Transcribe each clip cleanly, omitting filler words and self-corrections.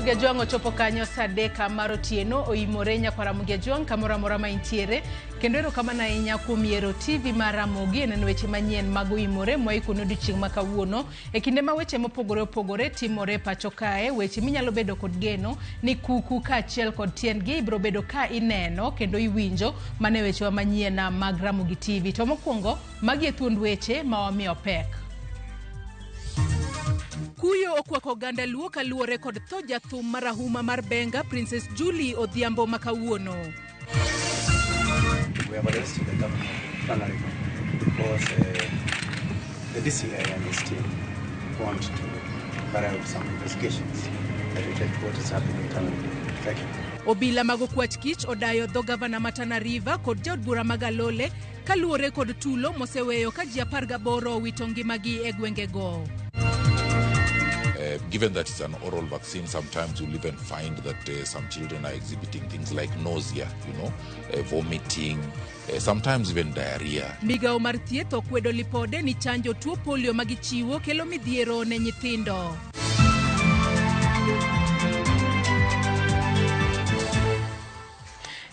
Ramogi Juang ochopo kanyo saa 3 mar otieno oimore nyaka Ramogi Juang kamoro amora ma intiere kendo erokamano ahinya kuom yiero TV mar Ramogi neno weche manyien mag oimore moikuno odiechieng' ma kawuono e kinde ma weche mopogore opogore timore pacho kae. Weche minyalo bedo kod geno ni kuku kaachiel kod tiendgi ibiro bedo ka ineno kendo iwinjo mane weche manyien mag Ramogi TV. To mokwongo magi e thuond weche ma wamiyo pek. Kuyo okwako ganda luo kaluore kod tho jathum marahuma mar Benga Princess Julie Odhiambo makawuono. We have arrested the governor of Tanariva because the DCI and his team want to carry out some investigations that will take what is happening in Tanariva. Thank you. Obila mag okwach kich odayo dho gavana ma Tana River kod jaod bura mag Alole kaluore kod tulo moseweyo ka ji 18 wito ngimagi e gwengego. Given that it's an oral vaccine, sometimes you'll even find that some children are exhibiting things like nausea, vomiting, sometimes even diarrhea. Migao mar thieth okwedo lipode ni chanjo tuo polio magichiwo kelo midhiero ne nyithindo.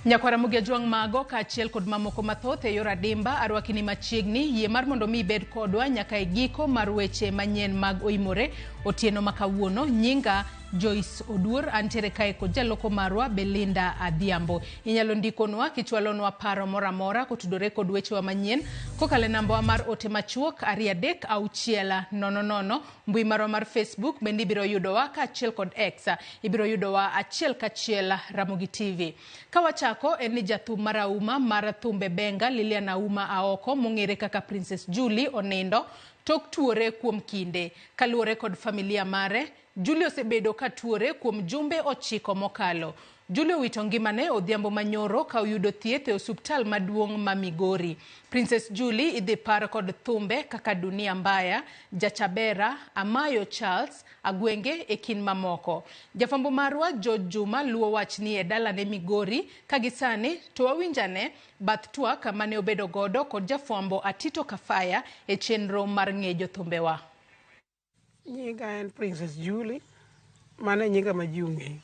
Nyaka Ramogi Juang mago kaachiel kod mamoko mathoth e yor adimba arwakini machiegni yie mar mondo mi bed kodwa nyaka e giko mar weche manyien mag oimore otieno makawuono. Nyinga Joyce Odur antiere kae kod jaloko marwa Belinda Adhiambo. Inyalo ndikonwa kichwalonwa paro moramora kotudore kod weche wa manyien kokale namba mar ote machuok 33600. Mbui marwa mar Facebook bende ibiro yudowa kaachiel kod X ibiro yudowa achiel kachiel Ramogi TV. Kawachako en ni jathum marahuma mar thumbe Benga Lilian Auma Aoko mong'ere kaka Princess Julie onindo tok tuore kuom kinde. Kaluore kod familia mare, Julie osebedo ka tuore kuom jumbe 9 mokalo. Julie wito ngimane Odhiambo manyoro ka oyudo thieth e osuptal maduong' ma Migori. Princess Julie idhi par kod thumbe kaka Dunia Mbaya, Jachabera, Amayo Charles, Agwenge e kin mamoko. Jafambo marwa George Juma luo wach ni e dalane Migori kagisani to wawinjane bath twak mane obedo godo kod jafambo Atito Kafaya e chenro mar ng'ejo thumbewa. Nyinga en Princess Julie, mane nyinga majiung'e.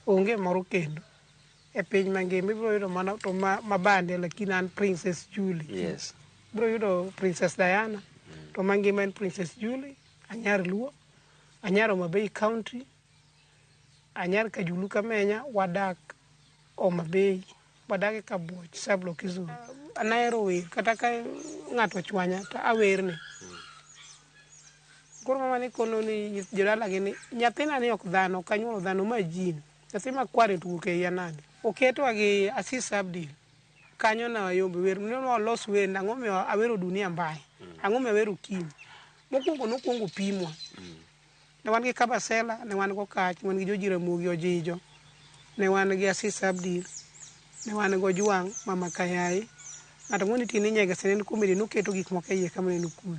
Onge moro kendo. E piny mangima ibiro yudo mana to mabande lakini an Princess Julie. Yes. Ibiro yudo Princess Diana. To mangima en Princess Julie, anyar Luo, anyar Homa Bay County, anyar Kajulu Kamenya, wadak Homa Bay, wadak e Kabuoch, Sablo Kizulu. Anahero wer, kata ka ng'ato chwanya to awerne. Koro mama ni kono ni jodala gini nyathina ni ok dhano kanyuolo dhano majin nyathi makware tuke yanade oketwa gi Asis Abdil kanyo na yombe wer no los wer ang'o me awero Dunia Mbaya ang'o me awero Kim nokuongo pimwa ne wan gi Kabasela ne wan go Kach wan gi Joji Ramogi Ojijo ne wan gi Asis Abdil ne wan go Juang mama Kayai ng'ato ng'oni tini nyega senen komedi noketo gik moko iye kama ne nokun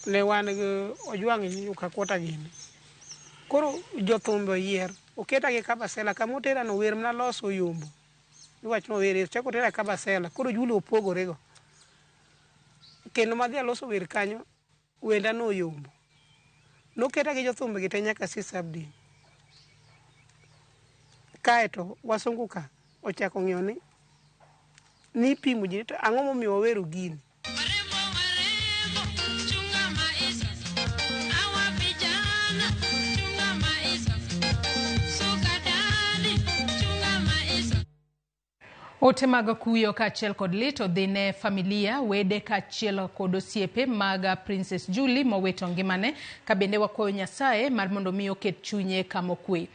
ne wan go Ojuang nyuka kota gini. Koro jothumbe yier oketa gi Kabasela kamotera no wer mna loso yombo. Iwach no wer chako tera Kabasela koro Julie opogore go. Kendo madhi loso wer kanyo wenda no yombo. Noketa gi jothumbe gi tenya ka Sis Abdi. Kaeto wasunguka ochako ng'iyo ni pimo ji to ang'o momiyo wero gini. Ote mag kuyo kaachiel kod lit odhine familia wede kaachiel kod osiepe mag Princess Julie mowito ngimane ka bende wakwayo Nyasaye mar mondo mi oket chunye kama okwe.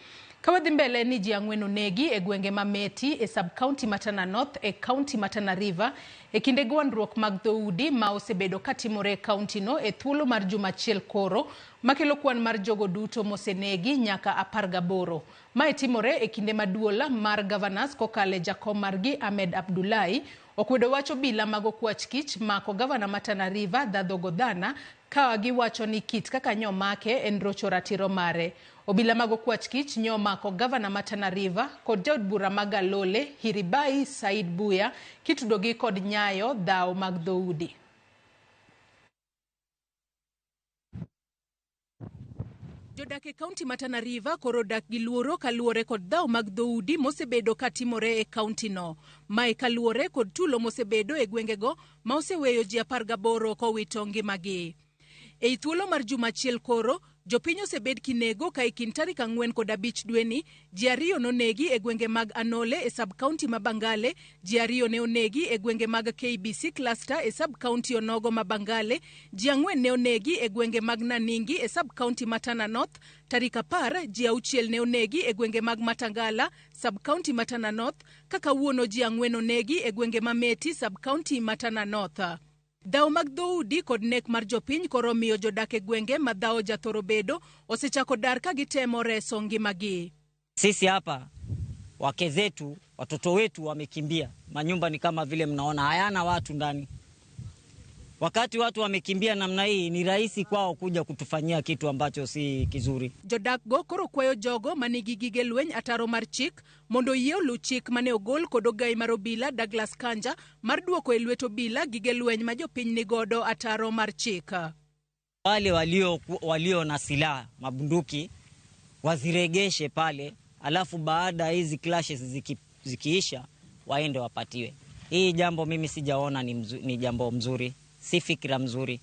Kawadhi mbele ni ji 4 onegi e gwenge mameti e sub-county ma Tana North e county ma Tana River e kinde gwandruok mag dhoudi ma osebedo katimore e county no e thuolo mar juma achiel koro makelo kwan mar jogo duto mosenegi nyaka 18. Mae timore e kinde maduola mar governors kokale jakom margi Ahmed Abdullahi okwedo wacho bila mag okwach kich mako gavana ma Tana River Dadho Godhana ka giwacho ni kit kaka nyomake en rocho ratiro mare. Obila mag okwach kich nyomako gavana ma Tana River kod jaod bura mag Alole Hiribai Said Buya kitudogi kod nyayo dhao mag dhoudi. Jodak e kaunti ma Tana River koro dak gi luoro kaluwore kod dhaw mag dhoudi mosebedo katimore e kaunti no. Mae kaluwore kod tulo mosebedo e gwengego ma oseweyo ji 18 kowito ngimagi. E thuolo mar juma achiel koro, jopiny osebed kinego ka ekind tarik 4 kod 5 dweni, ji 2 nonegi e gwenge mag Anole e sub-county ma Bangale, ji 2 ne onegi e gwenge mag KBC cluster e sub-county Onogo ma Bangale, ji 4 ne onegi e gwenge mag Naningi e sub-county ma Tana North, tarik 10 ji 6 ne onegi e gwenge mag Matangala, sub-county ma Tana North, kaka wuono ji 4 onegi e gwenge ma Meti, sub-county ma Tana North. Dhaw mag dhoudi kod nek mar jopiny koro miyo jodak e gwenge ma dhaw jathoro bedo osechako dar ka gitemo reso ngimagi. Sisi hapa wake zetu, watoto wetu wamekimbia. Manyumba ni kama vile mnaona hayana watu ndani. Wakati watu wamekimbia namna hii, ni rahisi kwao kuja kutufanyia kitu ambacho si kizuri. Jodak go koro kwayo jogo manigi gige lweny ataro mar chik mondo yie olu chik mane ogol kod ogai mar obila Douglas Kanja mar duoko e lwet obila gige lweny ma jopiny nigodo ataro mar chik. Wale walio na silaha mabunduki waziregeshe pale, alafu baada hizi clashes zikiisha waende wapatiwe. Hii jambo mimi sijaona ni jambo mzuri. Si fikira mzuri.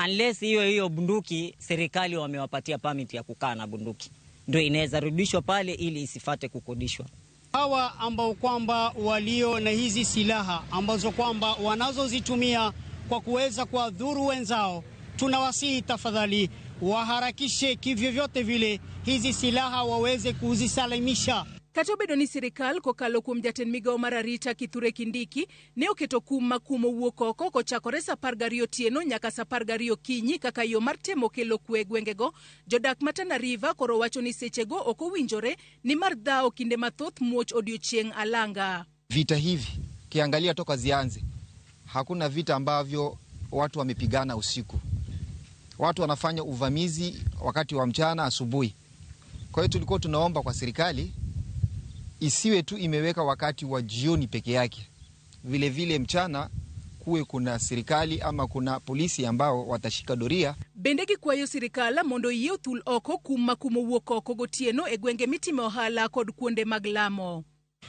Unless hiyo bunduki serikali wamewapatia permit ya kukaa na bunduki, ndio inaweza rudishwa pale ili isifate kukodishwa. Hawa ambao kwamba walio na hizi silaha ambazo kwamba wanazozitumia kwa kuweza kuwadhuru wenzao, tunawasihi tafadhali waharakishe kivyovyote vile hizi silaha waweze kuzisalimisha. Katobedo ni sirikal kokalo kuom jatend migao mar arita Kithure Kindiki ne oketo kum makumo wuok oko kochakore sa 12 otieno nyaka sa 12 kinyi kaka yo mar temo kelo kwe gwengego. Jodak ma Tana River koro wacho ni sechego ok owinjore ni mar dhao kinde mathoth muoch odiochieng' alanga. Vita hivi kiangalia toka zianze, hakuna vita ambavyo watu wamepigana usiku. Watu wanafanya uvamizi wakati wa mchana, asubuhi. Kwa hiyo tulikuwa tunaomba kwa serikali isiwe tu imeweka wakati wa jioni peke yake. Vile vile mchana kuwe kuna serikali ama kuna polisi ambao watashika doria. Bendegi kwayo sirikala mondo yie thul oko kum makumo wuok oko gotieno e gwenge mitime ohala kod kuonde mag lamo.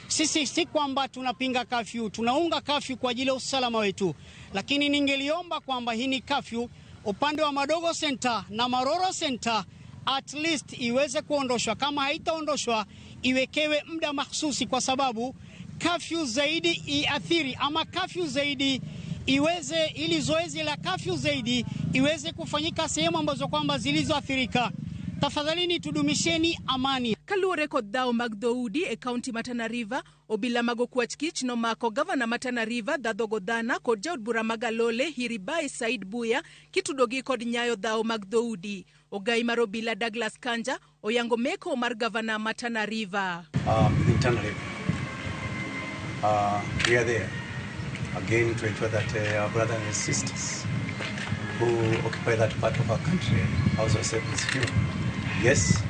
Sisi si kwamba tunapinga kafyu, tunaunga kafyu kwa ajili ya usalama wetu. Lakini ningeliomba kwamba hii ni kafyu upande wa Madogo Center na Maroro Center at least iweze kuondoshwa. Kama haitaondoshwa iwekewe muda mahsusi, kwa sababu kafyu zaidi iathiri ama kafyu zaidi iweze, ili zoezi la kafyu zaidi iweze kufanyika sehemu ambazo kwamba zilizoathirika. Tafadhalini tudumisheni amani. Kaluwore kod dhaw mag dhoudi e kaunti ma Tana River, obila mag okwach kich nomako gavana ma Tana River Dhadho Godhana kod jaod bura mag Alole Hiribai Said Buya kitudogi kod nyayo dhaw mag dhoudi. Ogai mar obila Douglas Kanja oyango meko mar gavana ma Tana River. In Tana River, we are there again to ensure that our brothers and sisters who occupy that part of our country also safe and secure. Yes,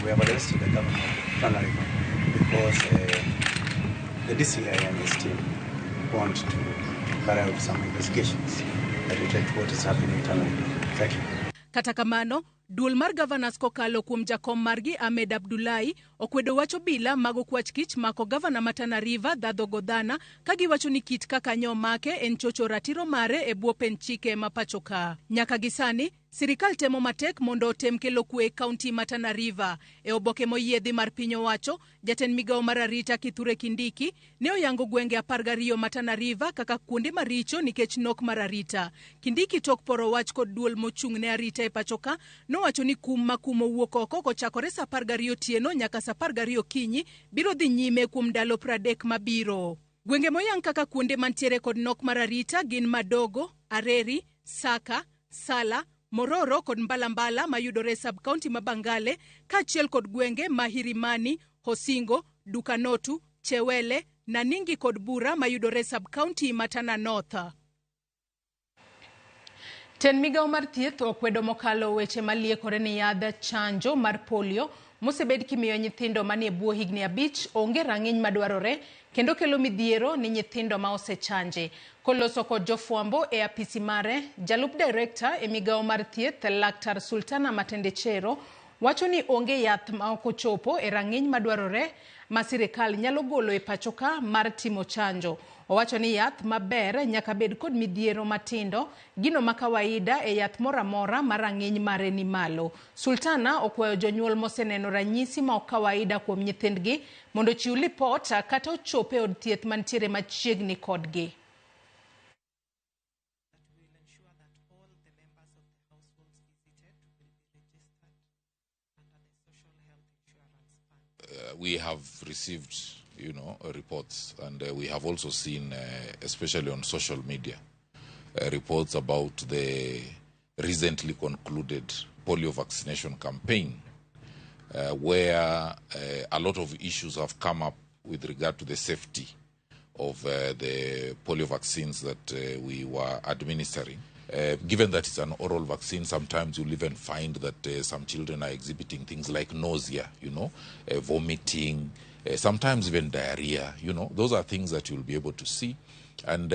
we have arrested the governor of Tana River because the DCI and his team want to carry out some investigations that relate to what is happening in Tana River. Thank you. Kata kamano, duol mar governors kokalo kuom jakom margi Ahmed Abdullahi okwedo wacho bila mago kwach kich mako gavana ma Tana River Dhadho Godhana kagi wacho ni kit kaka nyo make en chocho ratiro mare e bwo pen chike mapachoka. Nyaka gisani, sirikal temo matek mondo tem kelo kwe kaunti ma Tana River. E oboke moyiedhi mar piny owacho, jatend migao mar arita Kithure Kindiki ne oyango gwenge 12 ma Tana River kaka kuonde maricho nikech nok mar arita. Kindiki tok poro wach kod duol mochung' ne arita e pachoka nowacho ni kum makumo wuok oko kochakore sa 12 otieno nyaka sa 12 kinyi biro dhi nyime kuom ndalo 30 mabiro. Gwenge moyang kaka kuonde mantiere kod nok mar arita gin Madogo, Areri, Saka, Sala, Mororo kod Mbalambala mayudore sub-county ma Bangale, kaachiel kod gwenge ma Hirimani, Hosingo, Dukanotu, Chewele, Naningi kod Bura mayudore sub-county ma Tana North. Ten migao mar thieth okwedo mokalo weche maliekore ni yadh chanjo mar polio mosebed kimiyo nyithindo manie bwo higni 5 onge rang'iny madwarore kendo kelo midhiero ni nyithindo ma osechanje. Koloso kod jofwambo e apisi mare, jalup director e migao mar thieth Laktar Sultana Matendechero wacho ni onge yath ma ok ochopo e rang'iny madwarore ma sirikal nyalo golo e pachoka mar timo chanjo. Owacho ni yath maber nyaka bed kod midhiero matindo, gino ma kawaida e yath mora mora ma rang'iny mare ni malo. Sultana okwayo jonyuol moseneno ranyisi ma ok kawaida kuom nyithindgi mondo chiw lipot kata ochop e od thieth mantiere machiegni kodgi. We have received, reports, and we have also seen, especially on social media, reports about the recently concluded polio vaccination campaign, where a lot of issues have come up with regard to the safety of the polio vaccines that we were administering. Given that it's an oral vaccine, sometimes you'll even find that some children are exhibiting things like nausea, vomiting, sometimes even diarrhea, Those are things that you'll be able to see. And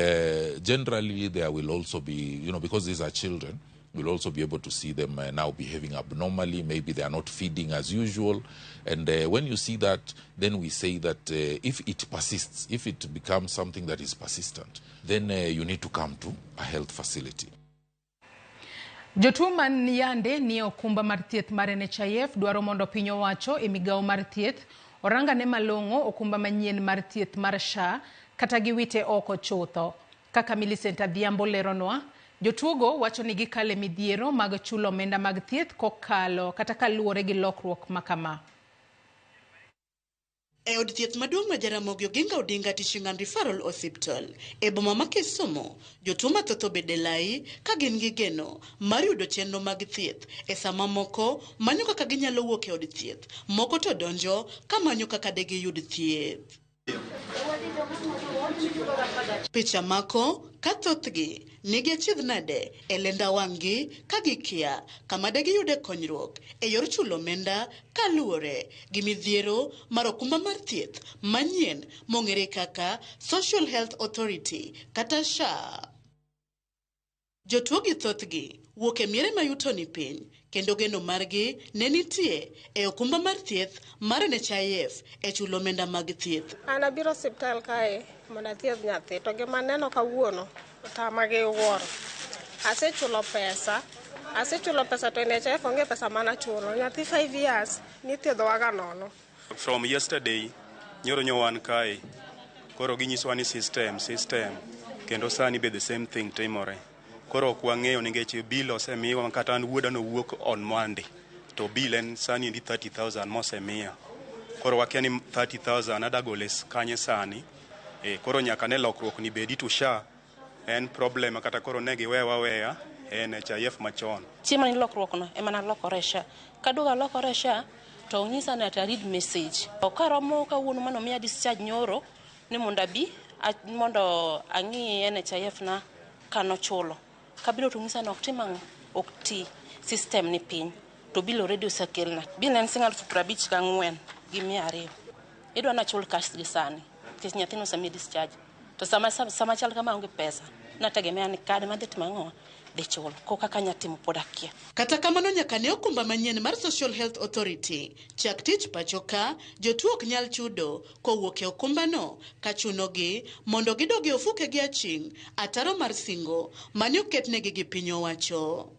generally there will also be, because these are children, we'll also be able to see them now behaving abnormally. Maybe they are not feeding as usual. And when you see that, then we say that if it persists, if it becomes something that is persistent, then you need to come to a health facility. Jotuo man yande ni okumba mar thieth mar NHIF dwaro mondo piny owacho e migawo mar thieth oranga ne malong'o okumba manyien mar thieth mar SHA kata giwite oko chutho. Kaka Millicent Adhiambo leronwa, jotuogo wacho ni gikale midhiero mag chulo omenda mag thieth kokalo kata kaluwore gi lokruok makama. E od thieth maduong' ma Ramogi Oginga Odinga Teaching and Referral Hospital e boma ma Kisumu, jotuo mathoth obede lai ka gin gi geno mar yudo chenro mag thieth e sama moko manyo kaka ginyalo wuok e od thieth, moko to donjo ka manyo kaka de giyud thieth. Picha mako ka thothgi nigi achiedh nade e lenda wang'gi ka gikia kama de giyude konyruok e yor chulo omenda kaluwore gi midhiero mar okumba mar thieth manyien mong'ere kaka Social Health Authority kata SHA. Jotuo gi thothgi wuok e miere mayuto ni piny kendo geno margi ne nitie e okumba mar thieth mar NHIF e chulo omenda mag thieth. Ana biro hospital kae mondo thieth nyathi to gima neno kawuono tama gi wuoro. Asechulo pesa to NHIF onge pesa mana chulo. Nyathi 5 years ni thiedhowa ga nono. From yesterday nyoro nyowan kae koro ginyiswa ni system kendo sani be the same thing timore. Koro ok wang'eyo nikech bill osemiwa kata an wuoda no wuok on Monday to bill en sani ndi 30,000 mosemiya. Koro wakia ni 30,000 adagoles kanye sani. Koro nyaka ne lokruok ni bedi to SHA en problem kata koro ne giweya NHIF machon. Chiema ni lokruok no ema na lokore SHA. Kaduga lokore SHA to onyisa na ta read message. Okaromo kawuono mano miya discharge nyoro ni mondo ang'i NHIF na kano chulo. Kabilo tungisa na okti system ni piny to bilo radio sakelna bilo en singal fuprabich ka 4 gi 200 idwa na chul cash gi sani tis nyathino sami discharge to sama chal kama onge pesa nategemea ni kadi madhit mang'o de chul ko kaka nyatimo podakia. Kata kamano nyaka ne okumba manyien mar Social Health Authority chak tich pachoka jotuo ok nyal chudo kowuok e okumba no ka chunogi mondo gidogi ofuke gi aching ataro mar singo mane oketnegi gi piny owacho.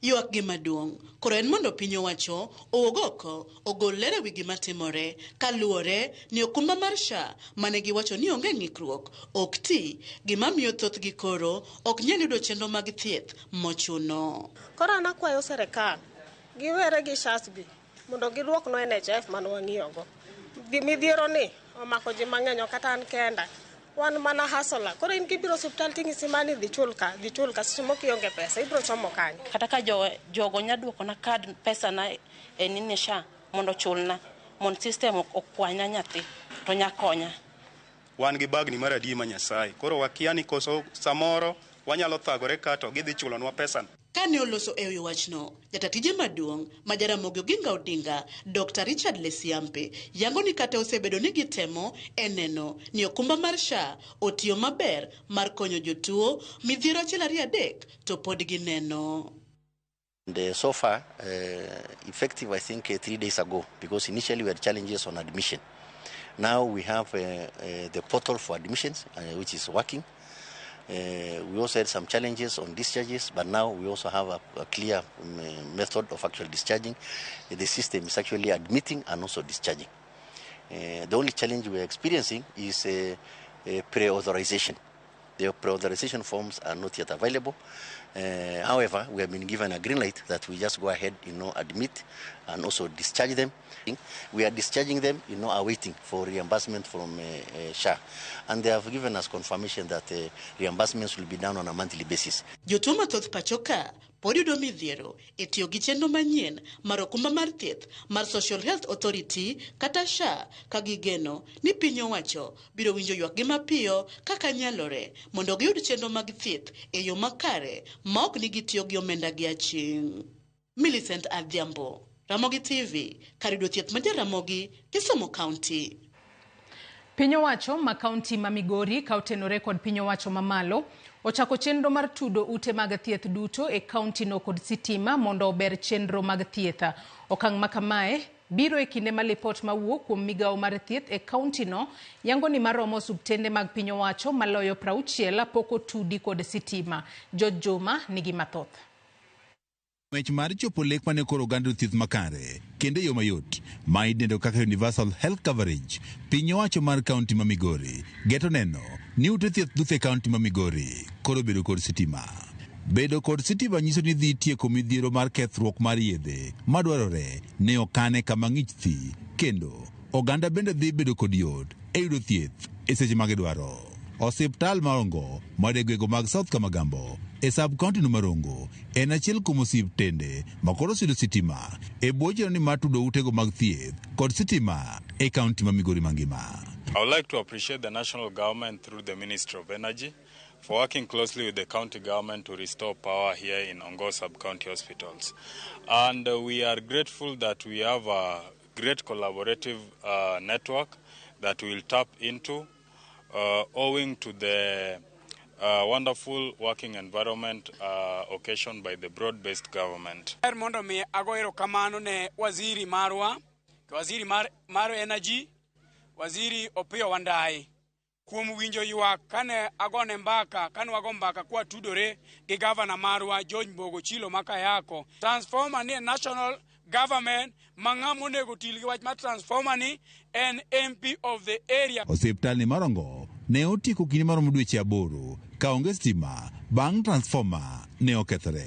Ywak gi maduong' koro en mondo piny owacho owuok ogol lere wi gima timore kaluwore ni okumba mar SHA mane giwacho ni onge ng'ikruok ok ti gima miyo thoth gi koro ok nyal yudo chenro mag thieth mochuno. Koro anakwayo serikal giwere gi SHA mondo giduok no NHIF man wang'iyogo. Midhiero ni omako ji mang'eny kata an kenda. Wan mana hasola. Koro in kibiro hospital ting'isi mani dhi chul ka seche moko ionge pesa ibiro chomo kanyo. Kata ka jogo nyaduoko na kad pesa na nini SHA mondo chulna mon system okwanya nyathi to nyakonya. Wan gi bagni mar adiema Nyasaye. Koro wakia ni koso samoro wanyalo thagore kato gidhi chulonwa pesa. Kane oloso ewi wachno, jatatije maduong' ma Ramogi Oginga Odinga, Dr. Richard Lesiampe, yango ni kata osebedo ni gitemo eneno ni okumba mar SHA otiyo maber mar konyo jotuo midhiero 1 2 3 to pod gineno. And so far, effective, I think, 3 days ago, because initially we had challenges on admission. Now we have the portal for admissions, which is working. We also had some challenges on discharges, but now we also have a clear method of actually discharging. The system is actually admitting and also discharging. The only challenge we are experiencing is pre-authorization. The pre-authorization forms are not yet available. However, we have been given a green light that we just go ahead, admit and also discharge them. We are discharging them, awaiting for reimbursement from SHA. And they have given us confirmation that reimbursements will be done on a monthly basis. Jotuo mathoth pachoka pod yudo midhiero e tiyo gi chenro manyien mar okumba mar thieth mar Social Health Authority kata SHA ka gigeno ni piny owacho biro winjo ywakgi mapiyo kaka nyalore mondo giyud chenro mag thieth e yo makare ma ok ni gitiyo gi omenda gi aching'. Millicent Adhiambo, Ramogi TV, kar yudo thieth ma Ramogi, Kisumu County. Piny owacho ma kaunti ma Migori ka otenore kod piny owacho mamalo ochako chenro mar tudo ute mag thieth duto e kaunti no kod sitima mondo ober chenro mag thieth. Okang' makamae biro e kinde ma lipot mawuok kuom migawo mar thieth e kaunti no yango ni maromo subtende mag piny owacho maloyo 60 pok otudi kod sitima. George Juma nigi mathoth. Wech mar chopo lek mane koro oganda thieth makare kendo yo mayot ma idendo kaka universal health coverage. Piny owacho mar kaunti ma Migori geto neno ni ute thieth duto e kaunti ma Migori koro bedo kod sitima. Bedo kod sitima nyiso ni dhi tieko midhiero mar kethruok mar yedhe madwarore ne okane kama ng'ich thi, kendo oganda bende dhi bedo kod yot e yudo thieth e seche ma gidwaro. Osiptal Marongo madegwego mag South Kamagambo e sub-county no Marongo en achiel kuom osiptende makoro sudo sitima e bwo chenro ni matudo utego mag thieth kod sitima e kaunti ma Migori mangima. I would like to appreciate the national government through the Ministry of Energy for working closely with the county government to restore power here in Ongo sub-county hospitals. And we are grateful that we have a great collaborative network that we will tap into owing to the wonderful working environment occasioned by the broad-based government. Mondo mi agoero kamano ne waziri marwa, waziri mar energy, waziri Opiyo Wandayi, kuom winjo ywak kane agone mbaka, kane wago mbaka kwa tudore gi governor marwa George Mbogo Chilo Makayako. Transformer ni national government mang'amo nego til gi wach ma transformer ni en MP of the area. Osiptal ni Marongo ne otieko kinde maromo dweche 8 ka onge stima bang' transformer ne okethore.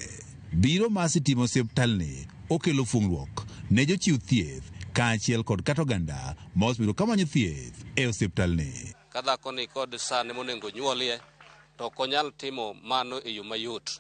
Biro mar sitima osiptal ni okelo fungruok ne jochiw thieth kaachiel kod kata oganda ma osebedo kamanyo thieth e osiptal ni. Ka dhako ni kod sane monego nyuolie to ok onyal timo mano e yo mayot.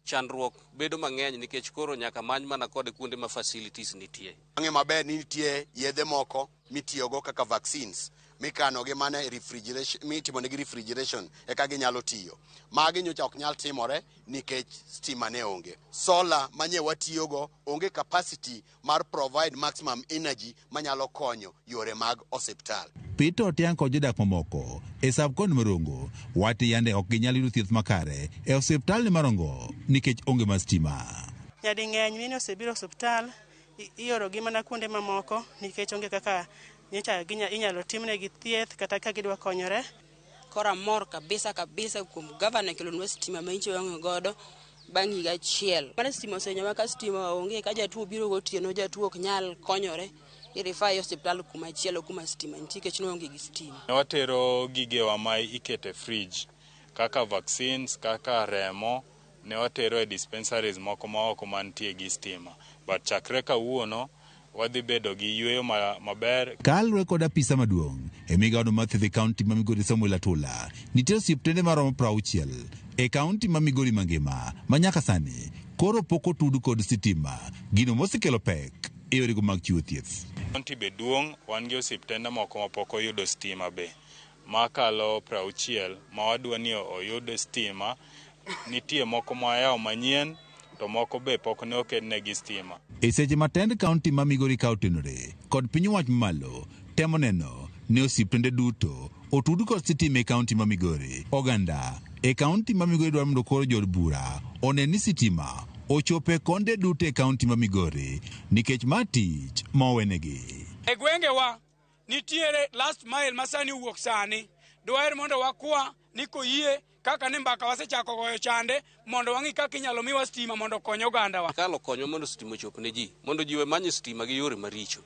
Chandruok bedo mang'eny nikech koro nyaka many mana kod kuonde ma facilities nitie. Ang'e maber ni nitie yedhe moko mitiyogo kaka vaccines mikano gi mana refrigeration, mitimo negi refrigeration eka ginyalo tiyo. Magi nyocha ok nyal timore nikech stima ne onge. Solar manye watiyogo onge capacity mar provide maximum energy manyalo konyo yore mag osiptal. Peter Otiang' kod jodak mamoko e sub-county Marongo wati yande ok ginyal yudo thieth makare e osiptal ni Marongo nikech onge mar stima. Nyadi ng'eny mine osebiro osiptal ioro gi mana kuonde mamoko nikech onge kaka nyocha inyalo timnegi thieth kata ka gidwa konyore. Kora mor kabisa kuom governor kelonwa stima ma incho godo bang' higa achiel. Mana stima osenyowa ka stima onge ka jatuo biro gotieno jatuo ok nyal konyore. Irifai hospital kuma chielo kuma stima nitie kech no onge gi stima. Watero gigewa ma ikete fridge kaka vaccines, kaka remo ne watero e dispensaries moko ma oko mantie gi stima. But chakre kawuono wadhi bedo gi yweyo maber. Kalre kod apisa maduong' e migawo mar thieth e kaunti ma Migori Samuel Atula nitie osiptende maromo 60 e kaunti ma Migori mangima ma nyaka sani koro pok otud kod sitima, gino mosekelo pek e yorego mag chiwo thieth. Kaunti be duong' wan gi osiptende moko ma pok oyudo stima be makalo 60 ma wadwa ni oyud stima. Nitie moko ma yawo manyien to moko be pok ne okednegi stima. E seche matend kaunti ma Migori ka otenore kod piny owacho mamalo temo neno ni osiptende duto otud kod sitima e kaunti ma Migori. Oganda e kaunti ma Migori dwaro mondo koro jod bura one ni sitima ochope konde duto e kaunti ma Migori nikech matich mowenegi. E gwenge wa nitiere last mile masani wuok sani dwar mondo wakwa niko yie kaka ne mbaka wasechako goyo chande mondo wangi kaka inyalo miwa stima mondo konyo oganda wa. Kalo konyo mondo stima chop ne ji mondo jiwe manyo stima gi yore maricho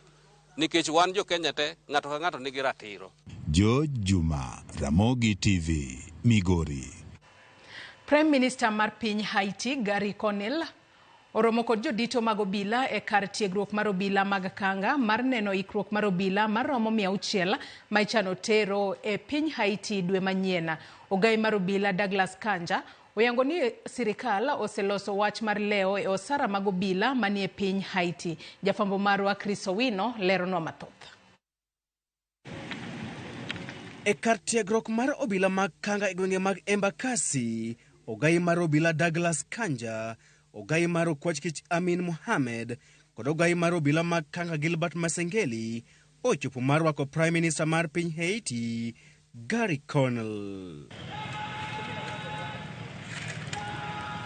nikech wan jo Kenya te ng'ato ka ng'ato nigi ratiro. Juma, Ramogi TV, Migori. Prime Minister mar piny Haiti Gary Conille oromo kod jodito mag obila e kar tiegruok mar obila mag Kanga mar neno ikruok mar obila mar romo 600 ma ichano tero e piny Haiti dwe manyien. Ogai mar obila Douglas Kanja oyango ni sirikal oseloso wach mar leo e osara mag obila manie piny Haiti. Jafambo marwa Chris Owino leronwa mathoth. E kar tiegruok mar obila mag Kanga e gwenge mag Embakasi, ogai mar obila Douglas Kanja, ogai mar Okwachkich Amin Mohamed kod ogai mar obila mag Kanga Gilbert Masengeli ochopo mar rwako Prime Minister mar piny Haiti Gary Conille.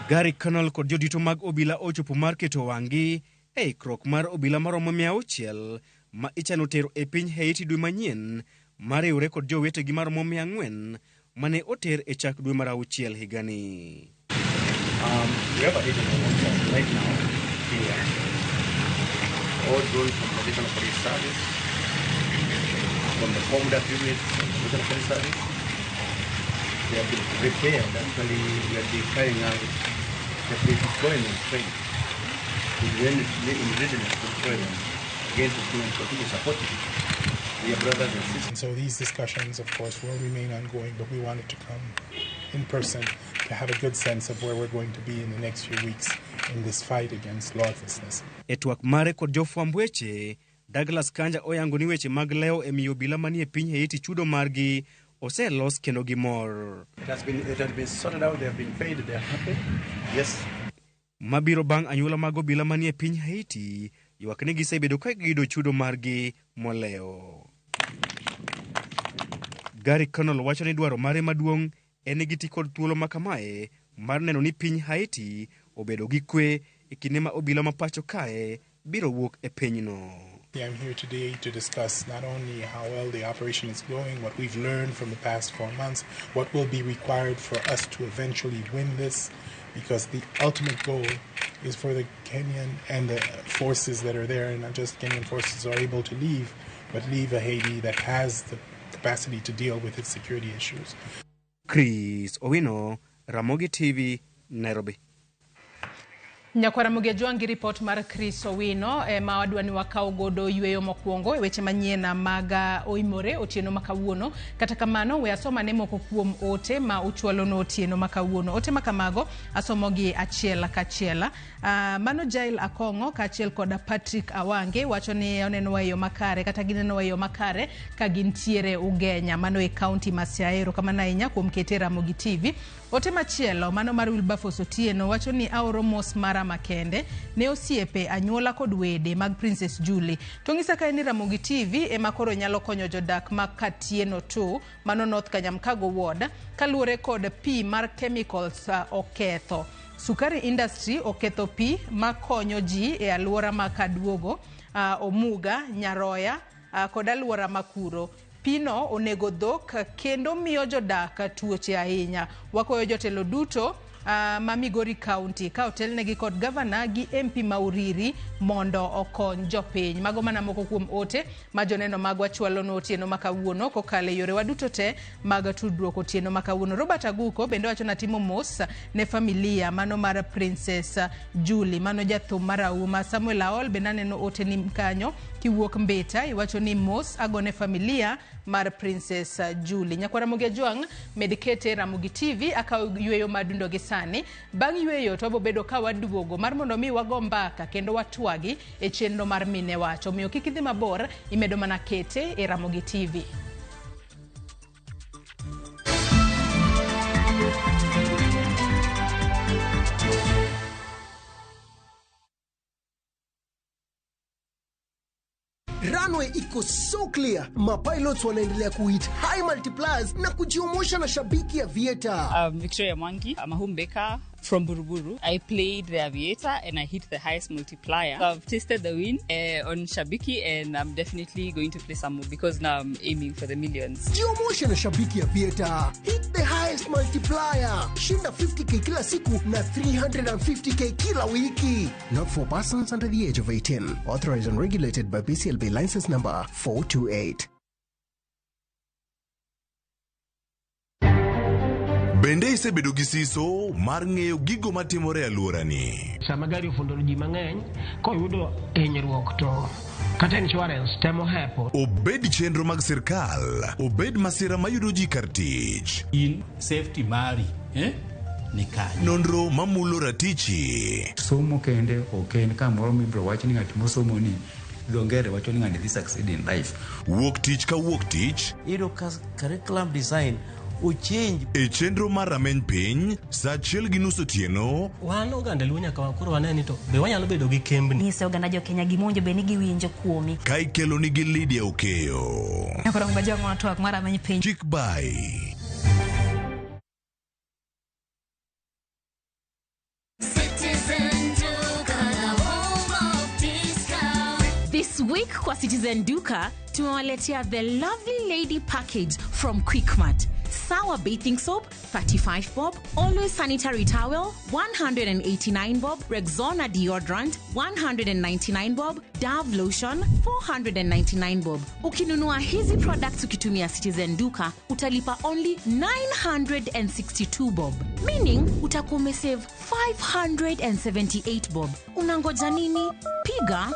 Gary Conille kod jodito mag obila ochopo mar keto wang'gi e ikruok mar obila maromo 600 ma ichano tero e piny Haiti dwe manyien mariwore kod jowetegi maromo 400 mane oter e chak dwe mar 6 higani. We have a regional workshop right now here. All those from the National Police Service, from the Combat units of the National Police Service, they have been prepared. Actually, we have been carrying out the deployment training in readiness to deploy them against the students, continue supporting their brothers and sisters. So these discussions, of course, will remain ongoing, but we wanted to come in person to have a good sense of where we're going to be in the next few weeks in this fight against lawlessness. Etwak mare kod jofwamb weche, Douglas Kanja oyango ni weche mag leo e miyo obila manie piny Haiti chudo margi oselos kendo gimor. It has been sorted out, they have been paid, they are happy. Yes. Mabiro bang' anyuola mag obila manie piny Haiti, ywak ni gisebedo ka gido chudo margi moleo. Gary Conille wacho ni dwaro mare maduong' en giti kod thuolo makamae mar neno ni piny Haiti obedo gi kwe e kinde ma obila ma pacho kae biro wuok e pinyno. I'm here today to discuss not only how well the operation is going, what we've learned from the past 4 months, what will be required for us to eventually win this, because the ultimate goal is for the Kenyan and the forces that are there, and not just Kenyan forces, are able to leave, but leave a Haiti that has the capacity to deal with its security issues. Chris Owino, Ramogi TV, Nairobi. Nyakwara Mugejuangi report mar Chris Owino ma wadwani wakao godo yweyo mokwongo e weche manyien maga oimore otieno makawuono. Kata kamano we asoma ne moko kuom ote ma uchwalo no otieno makawuono. Ote makamago asomogi achiel kachiel. Mano Jail Akongo kachiel koda Patrick Awange wacho ni oneno wayo makare kata gineno wayo makare ka gintiere Ugenya mano e county ma Siaya. Kamano ahinya kuom kete Ramogi TV. Ote machielo mano mar Wilberforce Otieno wacho ni aoro mos mara makende ne osiepe anyuola kod wede mag Princess Julie. Tongisa ka ni Ramogi TV e makoro nyalo konyo jodak ma Katieno 2 mano North Kanyamkago ward kaluore kod pi mar chemicals oketho. Sukari industry oketho pi makonyo ji e aluora ma Kaduogo, Omuga, Nyaroya kod aluora makuro. Pino onego dhok kendo miyo jodak tuoche ahinya. Wakoyo jotelo duto ma Migori County ka otelnegi kod governor gi MP Mauriri mondo okony jopiny. Mago mana moko kuom ote ma joneno mag wachwalo no otieno makawuono kokale yore waduto te mag tudruok otieno makawuono. Robert Aguko bende wacho na timo mos ne familia mano mar Princess Julie mano jathum marauma. Samuel Aol bende neno ote ni kanyo kiwuok Mbeta iwacho ni mos agone familia mar Princess Julie. Nyakwara Mugejuang medikete Ramogi TV akaw yweyo madundo gi sani. Bang' yweyo to bobedo ka waduogo mar mondo mi wago mbaka kendo watwagi e chenro mar mine wacho. Miyo kik idhi mabor imedo mana kete e Ramogi TV. Runway iko so clear. Mapilots wanaendelea kuhit high multipliers na kujiomosha na shabiki ya Vieta. Victoria Mwangi, I'm a home baker. from Buruburu. I played the Aviator and I hit the highest multiplier. So I've tasted the win on Shabiki, and I'm definitely going to play some more because now I'm aiming for the millions. Promotion Shabiki Aviator. Hit the highest multiplier. Shinda 50k kila siku na 350k kila wiki. Not for persons under the age of 18. Authorized and regulated by BCLB license number 428. Bende isebedo gi siso mar ng'eyo gigo matimore e alworani. Sama gari ofundoro ji mang'eny, koyudo hinyruok to kata insurance temo hepo. Obed chenro mag sirkal, obed masira mayudo ji kar tich. In safety mari, ni kanye. Nonro mamulo ratichi. Somo kende oken kamoro mibro wach ni ng'at mosomo ni dhongere wacho ni ng'ani dhi succeed in life. Wuok tich ka wuok tich. Iro curriculum design uchinj e chenro mar rameny piny sa 1:30 otieno. Wan oganda luo nyaka wakoro waneni to be wanyalo bedo gi kembni. Nyise oganda jo Kenya gimonjo be ni giwinjo kuomi. Ka ikelo nigi Lydia Okeyo. Nyakoro mbajo ng'ato ak mar rameny piny. Chik by This week kwa Citizen Duka tumewaletea the lovely lady package from Quickmart. Sour bathing soap 35 bob, Always sanitary towel 189 bob, Rexona deodorant 199 bob, Dove lotion 499 bob. Ukinunua hizi products ukitumia Citizen Duka utalipa only 962 bob, meaning utakuwa umesave 578 bob. Unangoja nini? Piga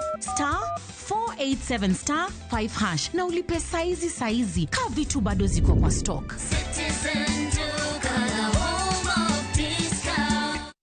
*487*5# na ulipe saizi ka vitu bado ziko kwa stock. Citizen Duka, home of discount.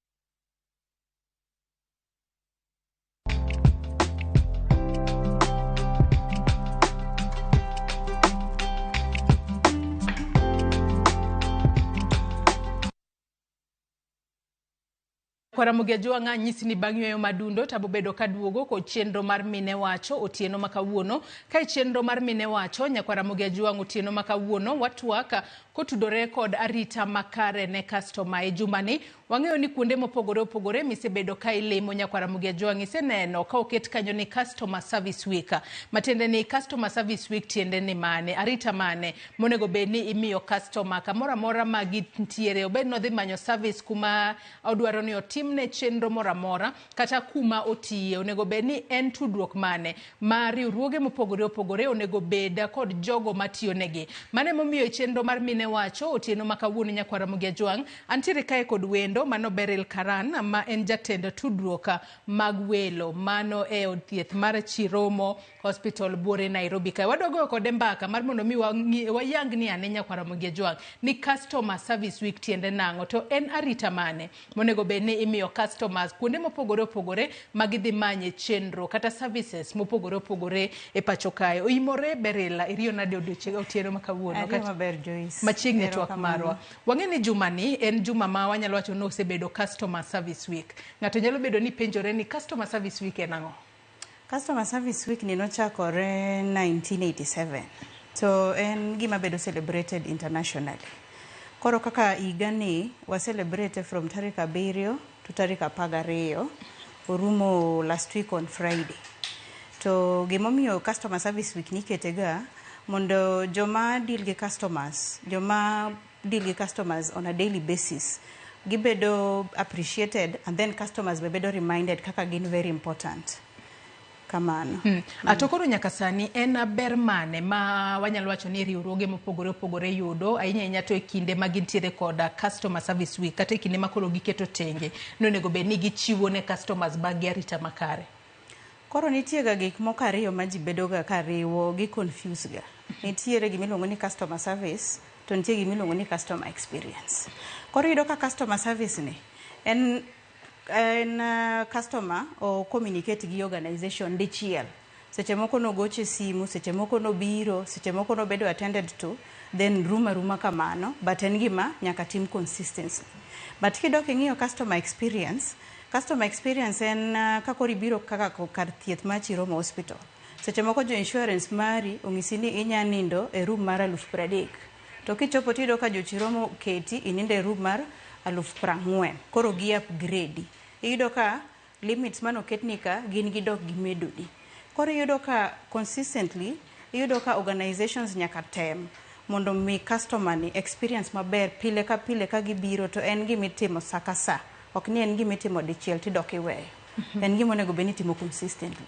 Kwa Ramogi Ajua nyisi ni bang'yo madundo tabo bedo kaduogo ko chenro mar mine wacho otieno makawuono. Kai chenro mar mine wacho nyakwa Ramogi Ajua otieno makawuono watwaka kotudore kod arita makare ne customer e jumani. Wang'eyo ni kuonde mopogore opogore misebedo ka ilimo nyakwa Ramogi Ajua iseneno ka oket kanyo ni customer service week. Matende ni customer service week tiende ni mane, arita mane monego bedni imiyo customer kamora mora magi ntiere obed no dhi manyo service kuma odwaro ni otimne chenro mora mora kata kuma otiye onego bedni en tudruok mane ma riwruoge mopogore opogore onego beda kod jogo matiyo negi. Mane momiyo chenro mar mine wacho otieno makawuono nyakwa Ramogi Ajua antiere kae kod wendo mano Beryl Karan ma en jatend tudruok mag welo mano e od thieth mar Chiromo Hospital Buore Nairobi. Kae wadogo kod mbaka mar mondo mi wayang ni ane nyakwa Ramogi Ajua ni customer service week tiende nango to en arita mane monego bedni imiyo customers kuonde mopogore opogore magidhi manye chenro kata services mopogore opogore e pacho kae. Oimore Beryl iriyo nade odiochieng' otieno makawuono kata maber Joyce machiegni twak marwa. Wang'eni jumani en juma ma wanyalo wacho no osebedo customer service week. Ng'ato nyalo bedo ni penjore ni customer service week en ang'o? Customer service week ni nochakore 1987 so en gima bedo celebrated internationally. Koro kaka igani wa celebrate from tarik 7 to tarik 12 orumo last week on Friday. To gimomiyo customer service week niketega mondo joma deal gi customers on a daily basis gibedo appreciated and then customers bebedo reminded kaka gin very important. Kamano. Atokoro nyaka sani en ber mane ma wanyalo wacho ni riwruoge mopogore opogore yudo ahinya to e kinde ma gintiere kod customer service week kata e kinde ma koro giketo tenge nonego bed ni gichiwo ne customers bagi arita makare. Koro nitie ga gik moko ariyo ma ji bedo ga kariwo gi confuse ga. Nitiere gimiluongo ni customer service to nitie gimiluongo ni customer experience. Koro yudo ka customer service ni en customer o communicate gi organization dichiel. Seche moko no goche simu, seche moko no biro, seche moko no bedo attended to, then ruma kamano, but en gima nyaka tim consistency. But kidok ing'iyo customer experience en kakori biro kaka kar thieth ma Chiromo Hospital. Seche moko jo insurance mari ong'isi ni inya nindo e room mar 30,000. To kichopo tido ka jo Chiromo keti ininde room mar 40,000 koro gi upgrade. Iyudo ka limits mano ketni ka gin gidok gimedoni. Koro iyudo ka consistently iyudo ka organizations nyaka tem mondo mi customer ni experience maber pile ka gibiro, to en gimitimo saka sa, ok ni en gimitimo dichiel tidok iweyo. En gima onego beni timo consistently.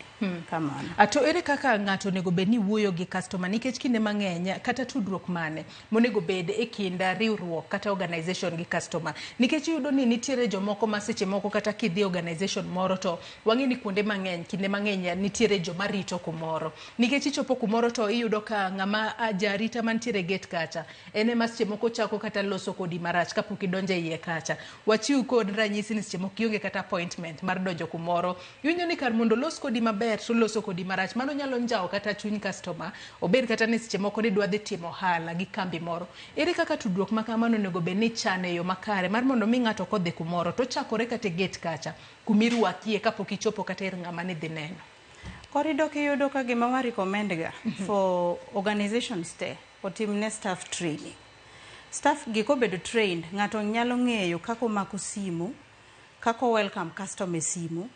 Kamano. Ato ere kaka ng'ato onego bed ni wuoyo gi customer, nikech kinde mang'eny kata tudruok mane monego bed e kind riwruok kata organization gi customer, nikech yudo ni nitiere jomoko ma seche moko kata kidhi organization moro to wang'e ni kuonde mang'eny kinde mang'eny nitiere joma rito kumoro, nikech ichopo kumoro to iyudo ka ng'ama jarita mantiere gate kacha ene ma seche moko chako kata loso kodi marach kapok idonje iye kacha. Wachiw kod ranyisi ni seche moko ionge kata appointment mar donjo kumoro, iwinjo ni kar mondo los kodi maber to loso kodi marach, mano nyalo njao kata chuny customer, obed kata ni seche moko ni dwa dhi timo ohala gi kambi moro. Ere kaka tudruok ma kamano onego bed ni chane yo makare mar mondo mi ng'ato kodhi kumoro to chakore kata gate kacha kumirwakie kapok ichopo kata ir ng'ama ni dhi neno. Korido kiyudo ka gima wa recommend ga for organizations te otimne staff training. Staff gi kobedo trained, ng'ato nyalo ng'eyo kako mako simu, kako welcome customer simu.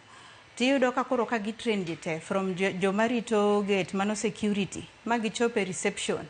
Tiyudo ka koro ka gitrain jite from joma rito gate mano security magi chope reception,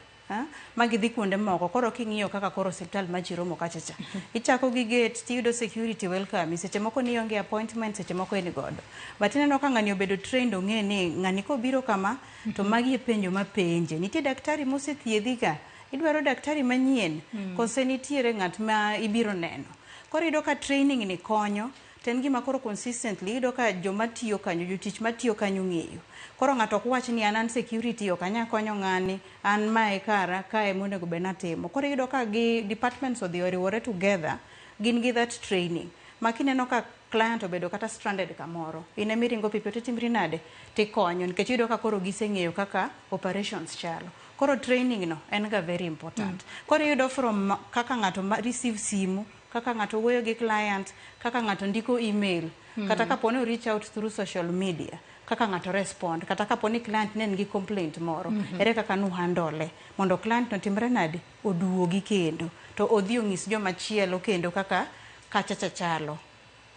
magi dhi kuonde moko. Koro king'iyo kaka koro hospital ma chiromo kachacha, ichako gi gate tiyudo security welcome, seche moko ni onge appointment, seche moko en godo, but ineno ka ng'ani obedo trained, ong'e ni ng'ani kobiro kama to magi e penjo mapenje. Nitie daktari mosethiedhi ka, idwaro daktari manyien kose nitiere ng'at ma ibiro neno. Koro iyudo ka training ni konyo, ten gima koro consistently iyudo ka joma tiyo kanyo, jotich matiyo kanyo ng'eyo. Koro ng'ato ok wach ni an security ok anya konyo ng'ani, an mae kara kae monego bed natimo. Koro iyudo ka gi departments odhi oriwore together, gin gi that training. Makineno ka client obedo kata stranded kamoro, ine miringo pipi titimri nade tikonyo, nikech iyudo ka koro giseng'eyo kaka operations chalo. Koro training no en ga very important. Koro iyudo from kaka ng'ato receive simu, kaka ng'ato wuoyo gi client, kaka ng'ato ndiko email, kata kaponi reach out through social media, kaka ng'ato respond, kata kaponi client ne nigi complaint moro, ere kaka nu handle mondo client no timre nade oduogi kendo to odhi ong'is joma chielo kendo kaka kacha chalo.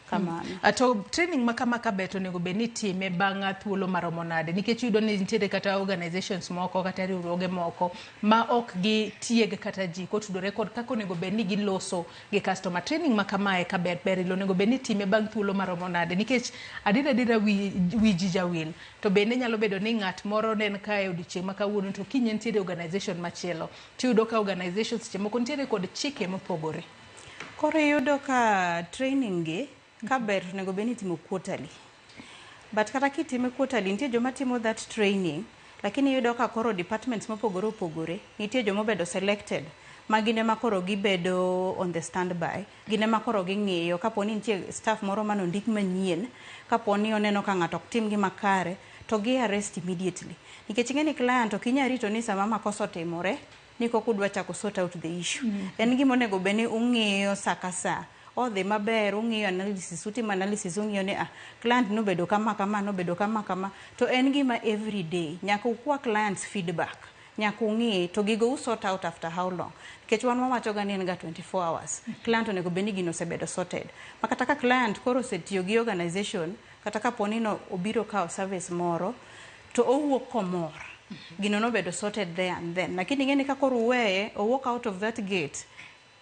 Kamano. Ato training makamaka beto onego bed ni time bang' thuolo maromo nade, nikech yudo ni nitiere kata organizations moko kata riwruoge moko ma ok gi tieg kata ji kotudore kod kaka onego bed ni giloso gi customer. Training makamae ka ber onego bed ni time bang' thuolo maromo nade, nikech adira wi ji jawil, to bende nyalo bedo ni ng'at moro nen kae odiochieng' ma kawuono to kiny nitiere organization machielo, tiyudo ka organizations seche moko nitiere kod chike mopogore. Koro iyudo ka training gi kaber nego beni timo quarterly, but kata kitime quarterly nitie joma timo that training, lakini yudo ka koro departments mopogore opogore, nitie joma bedo selected magine makoro gibedo on the standby, gine makoro ging'iyo kaponi nitie staff moro mano ndik manyien, kaponi oneno ka ng'ato ok tim gima kare to gi arrest immediately, nikech ing'eni client ok inya rito ni sama makosa otimore ni kok udwa chako sort out the issue. En gima onego beni ung'iyo saka sa, odhi maber, ung'iyo analysis, utimo analysis, ung'iyo ni client nobedo kama nobedo kama, to en gima every day nyaka ukwa clients feedback, nyaka ung'i to gigo sort out after how long, nikech wan wawacho ga ni en ga 24 hours. Client onego beni gino osebedo sorted, makata ka client koro osetiyo gi organization kata kaponi no obiro kao service moro to owuok komor, gino nobedo sorted there and then, lakini ng'eni ka koro uweye o walk out of that gate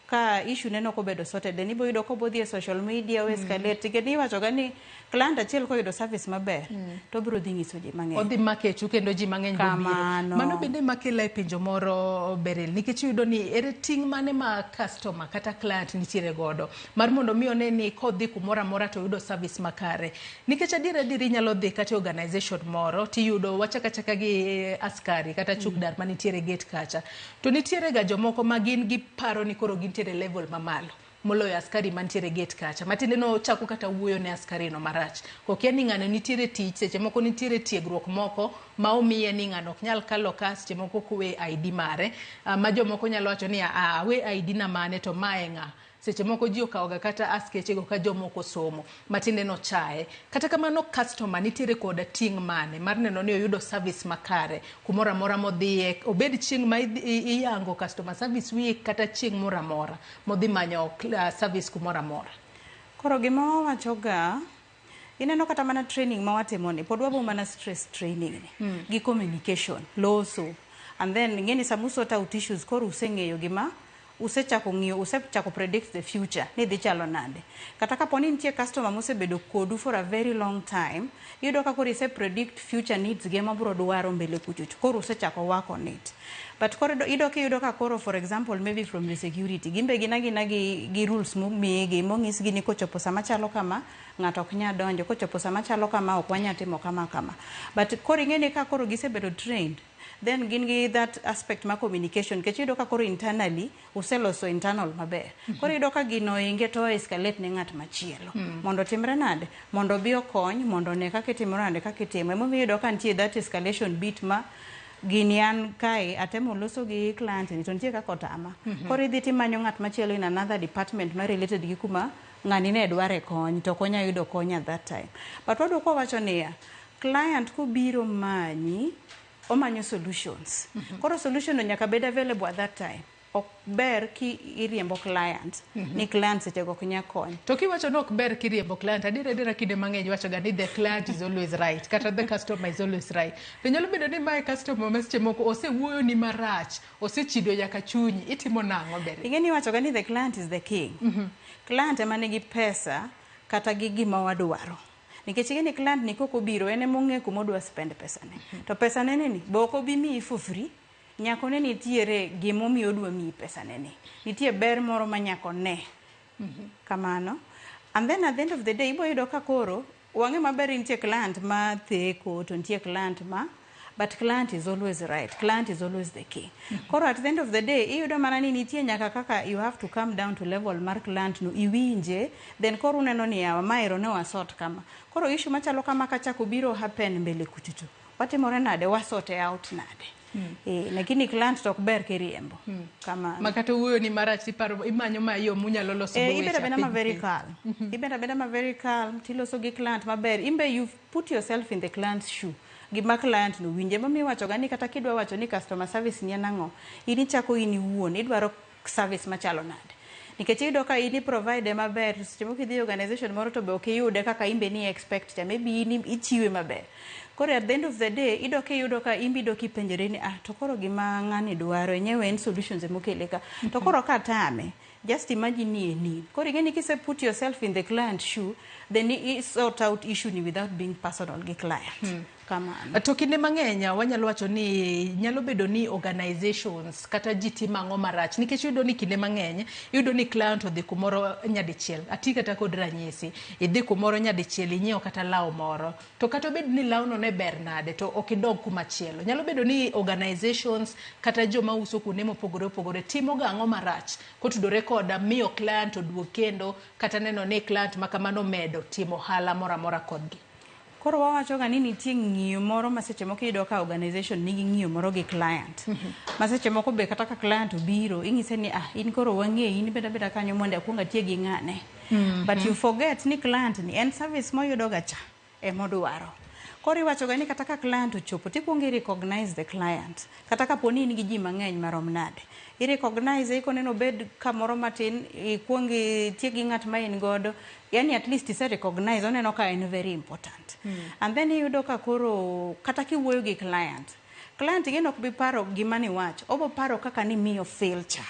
ka issue neno ko bedo sorted, then ibo yudo ko bodhi e social media we escalate, kendo iwacho ga ni client achiel ko yudo service maber to biro dhi nyiso ji mang'eny, odhi market kendo ji mang'eny biro. Mano bende makela e pinjo moro Berel, nikech yudo ni ere ting' mane ma customer kata client nitiere godo mar mondo mi one ni kodhi kumora mora to yudo service makare, nikech adiera nyalo dhi kata organization moro tiyudo wachaka gi askari kata chukdar manitiere gate kacha, to nitiere ga jomoko magin gi paro ni koro gintiere level mamalo moloyo askari mantiere gate kacha, matinde no chako kata wuoyo ne askari no marach, kokia ni ng'ano nitiere tich, seche moko nitiere tiegruok moko ma omiye ni ng'ano ok nyal kalo ka, seche moko kuwe ID mare, ma jomoko nyalo wacho ni we ID na mane to mae ng'a seche moko ji okawoga kata askechego ka jomoko somo matinde no chae kata kamano customer nitiere koda ting' mane mar neno ni oyudo service makare kumora mora modhiye obed chieng' ma iyango customer service week kata chieng' mora mora modhi manyo service kumora mora. Koro gima wawachoga ineno kata mana training ma watimoni pod wabo mana stress training gi communication loso and then ngeni samuso out issues koro useng'eyo gima usechako predict the future ni dhi chalo nade kata kaponi nitie customer mosebedo kodu for a very long time iyudo ka koro ise predict future needs gi mabro dwaro mbele kuchuchu koro usechako work on it but koro iyudo ka koro for example maybe from the security gimbe gina gi rules migi mong'is gi ni kochopo sama chalo kama ng'ato ok nya donjo kochopo sama chalo kama ok wanya timo kama but koro ing'eni ka koro gisebedo trained then gin gi that aspect ma communication ke chido ka koro internally useloso internal maber koro ido ka gino inge to escalate ne ng'at machielo mondo timre nade mondo bi okony mondo ne kaka timre nade kaka itimo mo ido ka nitie that escalation bit ma gini an kai atemo loso gi client ni to nitie ka kotama koro idhi timanyo ng'at machielo in another department ma related gi kuma ng'ani ne dware kony to konya yudo kony at that time but wadu ko wacho niya client ku biro manyi omanyo solutions koro solution no nyaka bed available at that time ok ber ki iriembo client ni client seche go kunya kony to kiwacho no ok ber ki iriembo client adira kinde mang'eny wacho ga ni the client is always right kata the customer is always right to nyalo bedo ni my customer seche moko osewuoyo ni marach osechido nyaka chunyi itimo nang'o ber ingeni wacho ga ni the client is the king client ema nigi pesa kata gi gima wadwaro nikech ingeni client ni koko biro ene mong'e kuma odwa spend pesa ne to pesa ne ni boko bi mi for free nyako ne nitiere gimo mi odwa mi pesa ne ni nitie ber moro ma nyako ne kamano and then at the end of the day ibo yudo ka koro wang'e maber nitie client ma theko to nitie client ma but client is always right client is always the king koro at the end of the day iyudo mana ni nitie nyaka kaka you have to come down to level mar client no iwinje then koro uneno ni yawa maero ne wasort kama koro issue machalo kama kachako biro happen mbele kututu watimore nade wasote out nade lakini client tok ber kiriembo kama makata wuoyo ni marach iparo imanyo mayo munyalo loso weche ibeda beda ma very calm ibeda beda ma very calm tiloso gi client maber imbe you put yourself in the client's shoe gima client no winje mami wacho gani kata kidwa wacho ni customer service ni nango ini chako ini wuon idwaro service machalo nade nikech iyudo ka ini provide maber seche moko idhi organization moro to be ok iyude kaka imbe ni expect cha maybe ini ichiwe maber koro at the end of the day iyudo ka imbi do kipenjere ni to koro gima ng'ani dwaro enyewe en solutions mokeleka to koro ka tame just imagine ni need koro ingeni kise put yourself in the client shoe then you sort out issue ni without being personal gi client kamano to kinde mang'eny wanyalo wacho ni nyalo bedo ni organizations kata jiti mang'o marach nikech yudo ni kinde mang'eny yudo ni client odhi kumoro nyadichiel ati kata kod ranyisi idhi kumoro nyadichiel inyiewo kata law moro to kata bed ni law no ne ber nade to ok idog kuma chielo nyalo bedo ni organizations kata joma uso kuonde mopogore timo ga ang'o marach kotudore koda miyo client oduog kendo kata neno ni client makamano medo timo hala mora kodgi koro wawacho ga ni nitie ng'iyo moro ma seche moko iyudo ka organization nigi ng'iyo moro gi client ma seche moko be kata ka client obiro ing'ise ni in koro wang'eyi in beda kanyo mondo akwonga tie gi ng'ane but you forget ni client ni en service moyudo ga cha emodwaro koro iwacho ga ni kata ka client ochopo tikwongi recognize the client kata ka poni in gi ji mang'eny marom nade i-recognize ikoneno bed kamoro matin ikwongi tie gi ng'at ma in godo yani at least ise recognize oneno ka en very important and then iyudo ka koro kata kiwuoyo gi client igeno ok bi paro gima ni wach obo paro kaka ni miyo fail cha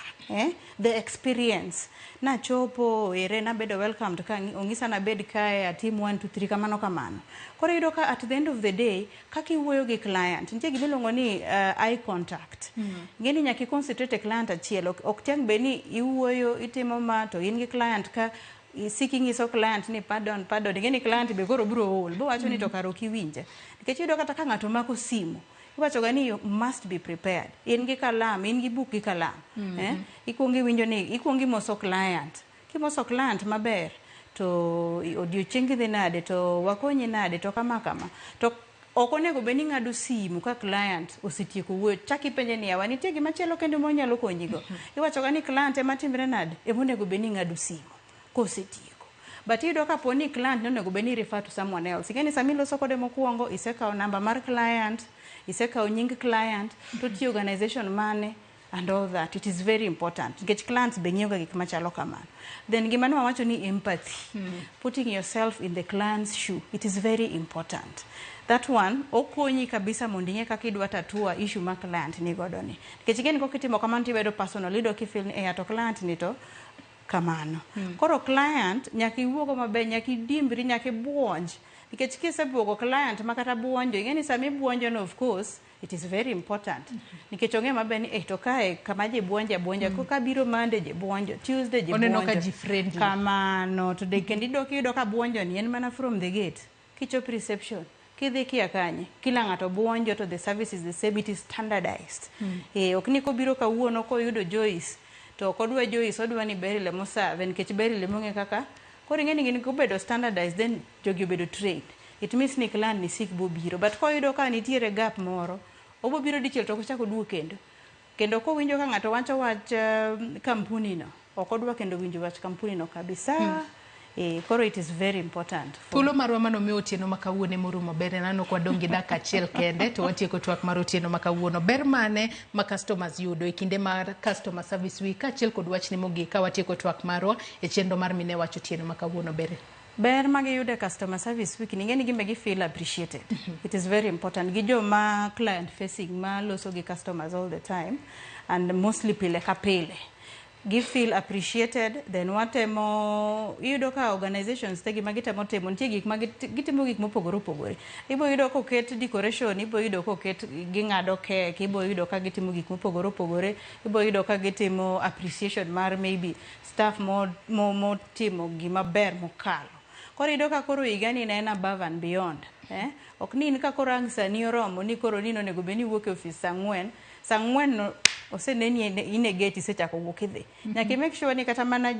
the experience na chopo ere na bedo welcomed ka ongisa na bed kae atim 1 2 3 kamano koro iyudo ka at the end of the day kaka iwuoyo gi client nitie gimilongo ni eye contact ngeni nyaka concentrate client achiel ok tiang be ni iwuoyo itimo ma to in gi client ka seeking iso client ni pardon ngeni client be koro bro hol bo wacho ni to karo kiwinje nikech iyudo kata ka ng'ato mako simu iwacho ga ni you must be prepared in gi kalam in gi buk gi kalam ikwongi winjo ni ikwongi moso client kimoso client maber to odiochieng' dhi nade to wakonyi nade to kama to okonego beni ng'ado simu ka client osetieko wuoyo chaki penje ni yawa nitie gima chielo kendo monyalo konyigo iwacho ga ni client ema timre nade emonego beni ng'ado simu kosetieko but iyudo ka poni client nonego beni refer to someone else ikeni sami loso kode mokuongo isekawo namba mar client isekawo nying client to ti organization mane and all that. It is very important. Get clients benyoga gik machalo kamano. Then gimano wawacho ni empathy. Putting yourself in the client's shoe. It is very important. That one, okonyi kabisa mondinye kaka idwa tatua issue ma client ni godo ni. Nikech igeni kokitimo kamano tibedo personal, ido kifeel ni ato client ni to kamano. Koro client nyaka iwuogo maber, nyaka idimbri, nyaka ibuonj. Nikech kisebuogo client makata buonjo, igeni sami buonjo no of course, it is very important. Nikech onge maber ni to kae kama je buonja koka biro Monday je buonjo, Tuesday je buonjo. Oneno ka ji friendly. Kamano to de kendi ido ka buonjo ni en mana from the gate. Kichop reception. Kidhi kia kanye. Kila ng'ato buonjo to the service is the same, it is standardized. Ok ni kobiro kawuono koyudo Joyce to kodwa Joyce odwa ni Beryl emosave nikech Beryl emonge kaka koro ing'eni gini kobedo standardized then jogi obedo trained. It means ni client ni sik bo biro but koyudo ka nitiere gap moro obo biro dichiel to kochako duogo kendo kowinjo ka ng'ato wacho wach kampuni no ok odwa kendo winjo wach kampuni no kabisa. Koro it is very important. Thuolo marwa mano miyo otieno makawuono morumo ber nano kwa dongi dak achiel kende to watieko twak mar otieno makawuono ber mane ma customers yudo e kinde mar customer service week achiel kod wach ni mogik ka watieko twak marwa e chenro mar mine wach otieno makawuono ber magi yude customer service week ningeni gimbe gi feel appreciated. It is very important gi joma client facing ma loso gi customers all the time and mostly pile ka pile give feel appreciated. Then watemo yudo ka organizations tegi magitemo temo nitie gik magitimo gik mopogore opogore. Ibo yudo ko ket decoration, ibo yudo ko ket ging'ado cake, ibo yudo ka gitimo gik mopogore opogore, ibo yudo ka gitimo appreciation mar maybe staff mo timo gima ber mokalo. Koro yudo ka koro igani na en above and beyond. Ok ni in ka koro ang sani oromo ni koro nino nego beni wuok e office saa 4 no oseneni ine gate isechako wuok idhi. Nyaka make sure ni kata mana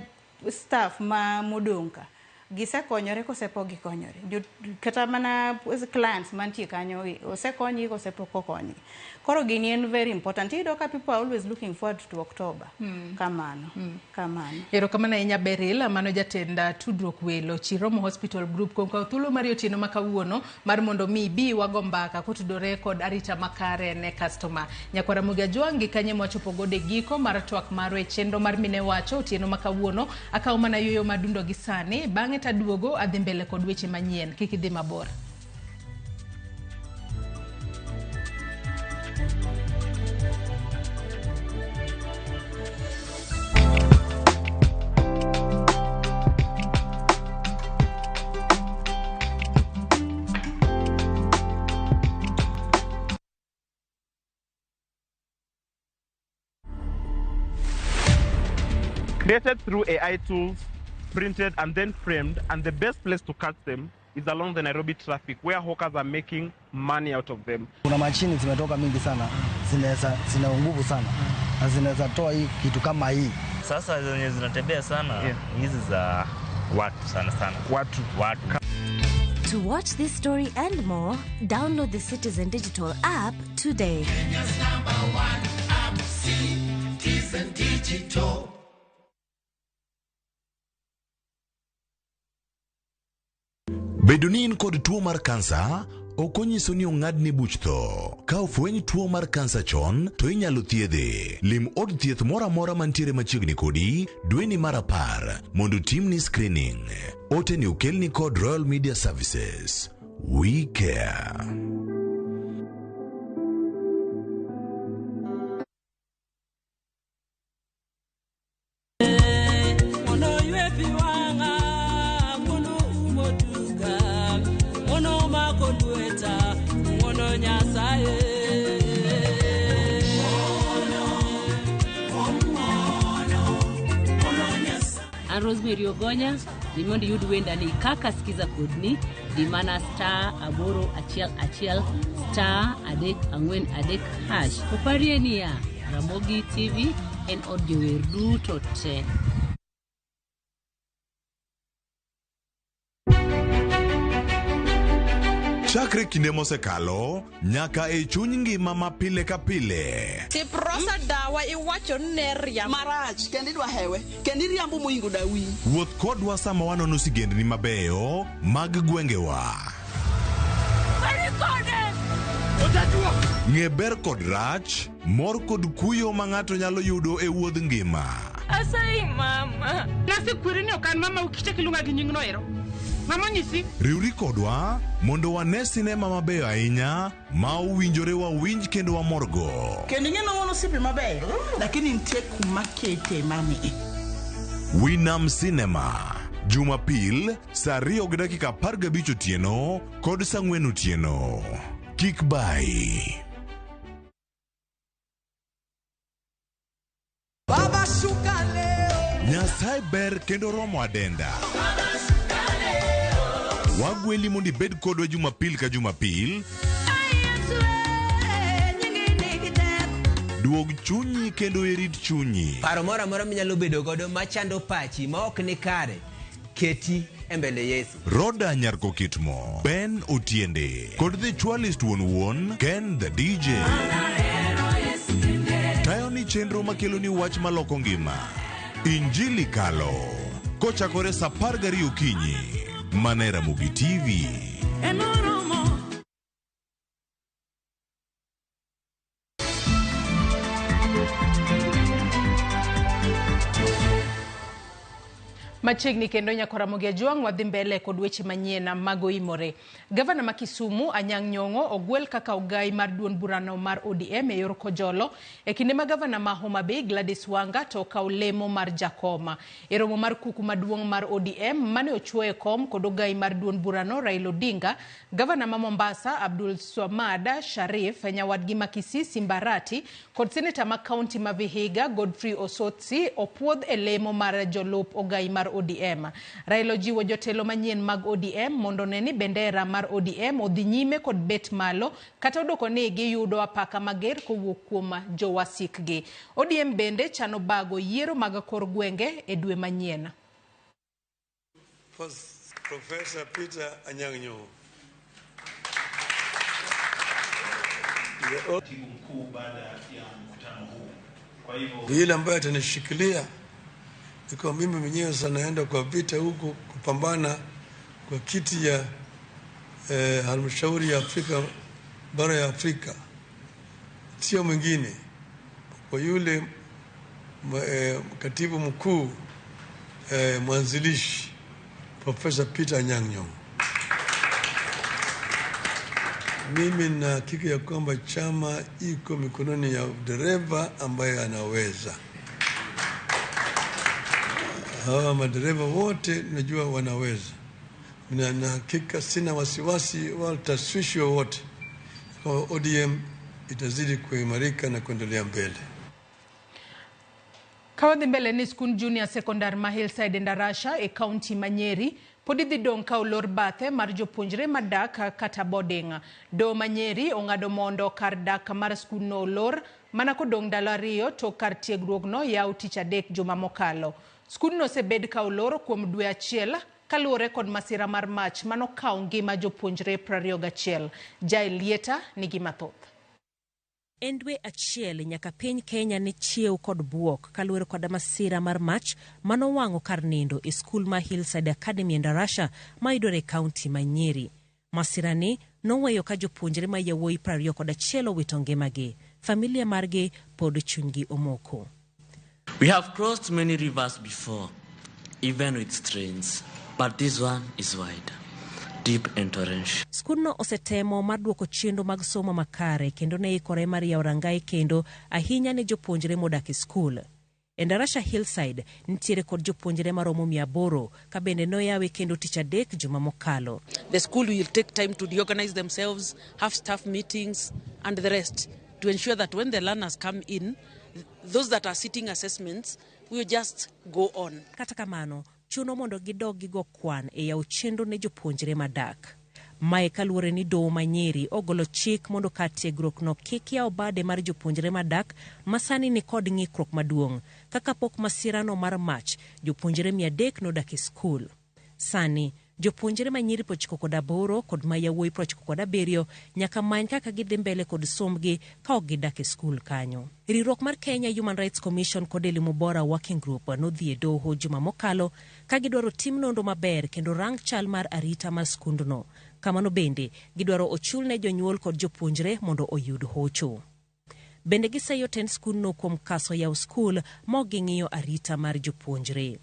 staff ma modonka gisekonyore kosepo gikonyore. Kata mana clients mantie kanyo osekonyi kosepo kokonyi. Koro gini en very important. Ido ka people are always looking forward to October. Kamano. Ero kamana inya Beryl mano jatenda tudruok welo Chiromo Hospital Group konka thuolo mar otieno makawuono mar mondo mi bi wago mbaka kotudore kod arita makare ne customer. Nyakwara Ramogi Jwangi kanye mwachopo gode giko mar twak marwe chenro mar mine wacho otieno makawuono akaw mana yoyo madundo gi sani bang'e taduogo adhi mbele kod weche manyien kik idhi mabor. Created through AI tools, printed and then framed, and the best place to catch them is along the Nairobi traffic where hawkers are making money out of them. Kuna machine zimetoka mingi sana, zina nguvu sana, na zinaweza toa hii kitu kama hii. Sasa zenye zinatembea sana, hizi za watu sana. Watu. To watch this story and more, download the Citizen Digital app today. Kenya's #1 app, Citizen Digital. Bedo ni in kod tuo mar kansa ok onyiso ni ong'adni buch tho. Ka ofweny tuo mar kansa chon to inyalo thiedhe. Lim od thieth moro amora mantiere machiegni kodi dweni mar 10 mondo timni screening. Ote ni okelni kod Royal Media Services. We care. Rosemary Ogonya dimondi yud wenda ni kaka sikiza kodni dimana *811 *343#. Uparie ni ya Ramogi TV en audio wer duto te. Chakre kinde mosekalo nyaka e chuny ngima ma pile ka pile. Tiprosa dawa iwacho neria marach kendi dwa hewe kendi riambo moingo dawi. Wuoth kodwa sama wanono sigendni mabeyo mag gwengewa. Ng'e ber kod rach, mor kod kuyo ma ng'ato nyalo yudo e wuodh ngima. Asai mama. Nasi kwirini okan mama ukiche kilunga gi nyingno ero. Mama nyisi. Riwri kodwa mondo wane sinema mabeyo ahinya ma owinjore wawinj kendo wamorgo. Kendi ng'eno wono sipi mabeyo lakini nitie kuma kete mami. Winam Cinema. Jumapil saa 2:15 otieno kod saa 4 otieno. Kik bai. Baba shuka leo. Nyasaye ber kendo romo adenda. Wagweli mondi bed kodwa Jumapil ka Jumapil. Duog chunyi kendo erit chunyi. Paro mora mora minyalo bedo godo machando pachi ma ok ni kare. Keti embele Yesu. Roda Nyarko Kitmo, Ben Otiende, kod the Chwalist Won, Ken the DJ. Tayo ni chenro makelo ni wach maloko ngima. Injili kalo. Kochakore saa 12 okinyi. Mana Ramogi TV. Machiegni kendo nyako Ramogi Juang wadhi mbele kod weche manyien mago imore. Gavana ma Kisumu Anyang' Nyong'o ogwel kaka ogai mar duond burano mar ODM e yor kojolo e kinde ma gavana ma Homa Bay Gladys Wanga to kaw lemo mar jakoma. E romo mar kuku maduong' mar ODM mane ochuoye kom kod ogai mar duond burano Raila Odinga, gavana ma Mombasa Abdul Swamad Sharif, nyawadgi ma Kisii Simbarati kod seneta ma kaunti ma Vihiga Godfrey Osotsi opuodh e lemo mar jolup ogai mar ODM. Raila jiwo jotelo manyien mag ODM mondo neni bendera mar ODM odhi nyime kod bet malo kata odoko ni giyudo apaka mager kowuok kuom jowasikgi. ODM bende chano bago yiero mag kor gwenge e dwe manyien. Professor Peter Anyang' Nyong'o. Mkuu baada ya mkutano huu. Kwa hivyo yule ambaye atanishikilia kwa mimi mwenyewe sana naenda kwa vita huko kupambana kwa kiti ya halmashauri ya Afrika bara ya Afrika, sio mwingine kwa yule katibu mkuu mwanzilishi Professor Peter Anyang' Nyong'o. Mimi na hakika ya kwamba chama iko mikononi ya dereva ambaye anaweza. Hawa madereva wote najua wanaweza. Na hakika sina wasiwasi wala taswishi wote. Kwa ODM itazidi kuimarika na kuendelea mbele. Kawadhi mbele ni skun junior secondary ma Hillside Ndarasha e county Manyeri podi dhi dong' ka olor bathe mar jopuonjre madak kata boarding. Do Manyeri ong'ado mondo kar dak mar skun no olor mana kodong' ndalo 2 to kar tiegruok no yaw tich adek juma mokalo. Skun no sebed ka olor kuom dwe achiel kaluwore kod masira mar mach mano kawo ngima jopuonjre 21. Jael Lieta nigi mathoth. En dwe achiel nyaka piny Kenya ne chiew kod buok kaluwore kod masira mar mach mano wang'o kar nindo e skul ma Hillside Academy Ndarasha ma yudore kaunti ma Nyeri. Masira ni noweyo ka jopuonjre ma yawuoyi 21 owito ngimagi. Familia margi pod chunygi omoko. We have crossed many rivers before, even with streams, but this one is wide, deep and torrential. Skudno osetemo mar duoko chendo mag somo makare kendo ne ikore mar yawo rangai kendo ahinya ne jopuonjre modak e skul. E Ndarasha Hillside nitiere kod jopuonjre maromo 800 ka bende noyawe kendo tich adek juma mokalo. The school will take time to reorganize themselves, have staff meetings and the rest to ensure that when the learners come in, those that are sitting assessments will just go on. Kata kamano, chuno mondo gidog gigo kwan e yawo chendo ne jopuonjre madak. Mae kaluwore ni doho Manyeri ogolo chik mondo kar tiegruok no kik yaw bade mar jopuonjre madak masani ni kod ng'ikruok maduong'. Kaka pok masira no mar mach, jopuonjre 300 nodak e skul. Sani, Jopuonjre manyiri 98 kod mayawuoyi 97 nyaka many kaka gidhi mbele kod sombgi ka ok gidak e skul kanyo. Riwruok mar Kenya Human Rights Commission kod Elimu Bora Working Group nodhi e doho juma mokalo ka gidwaro tim nonro maber kendo rang chal mar arita mar skundno. Kamano bende gidwaro ochul ne jonyuol kod jopuonjre mondo oyud hocho. Bende giseyo ten skundno kuom kaso yaw skul ma ok ging'iyo arita mar jopuonjre.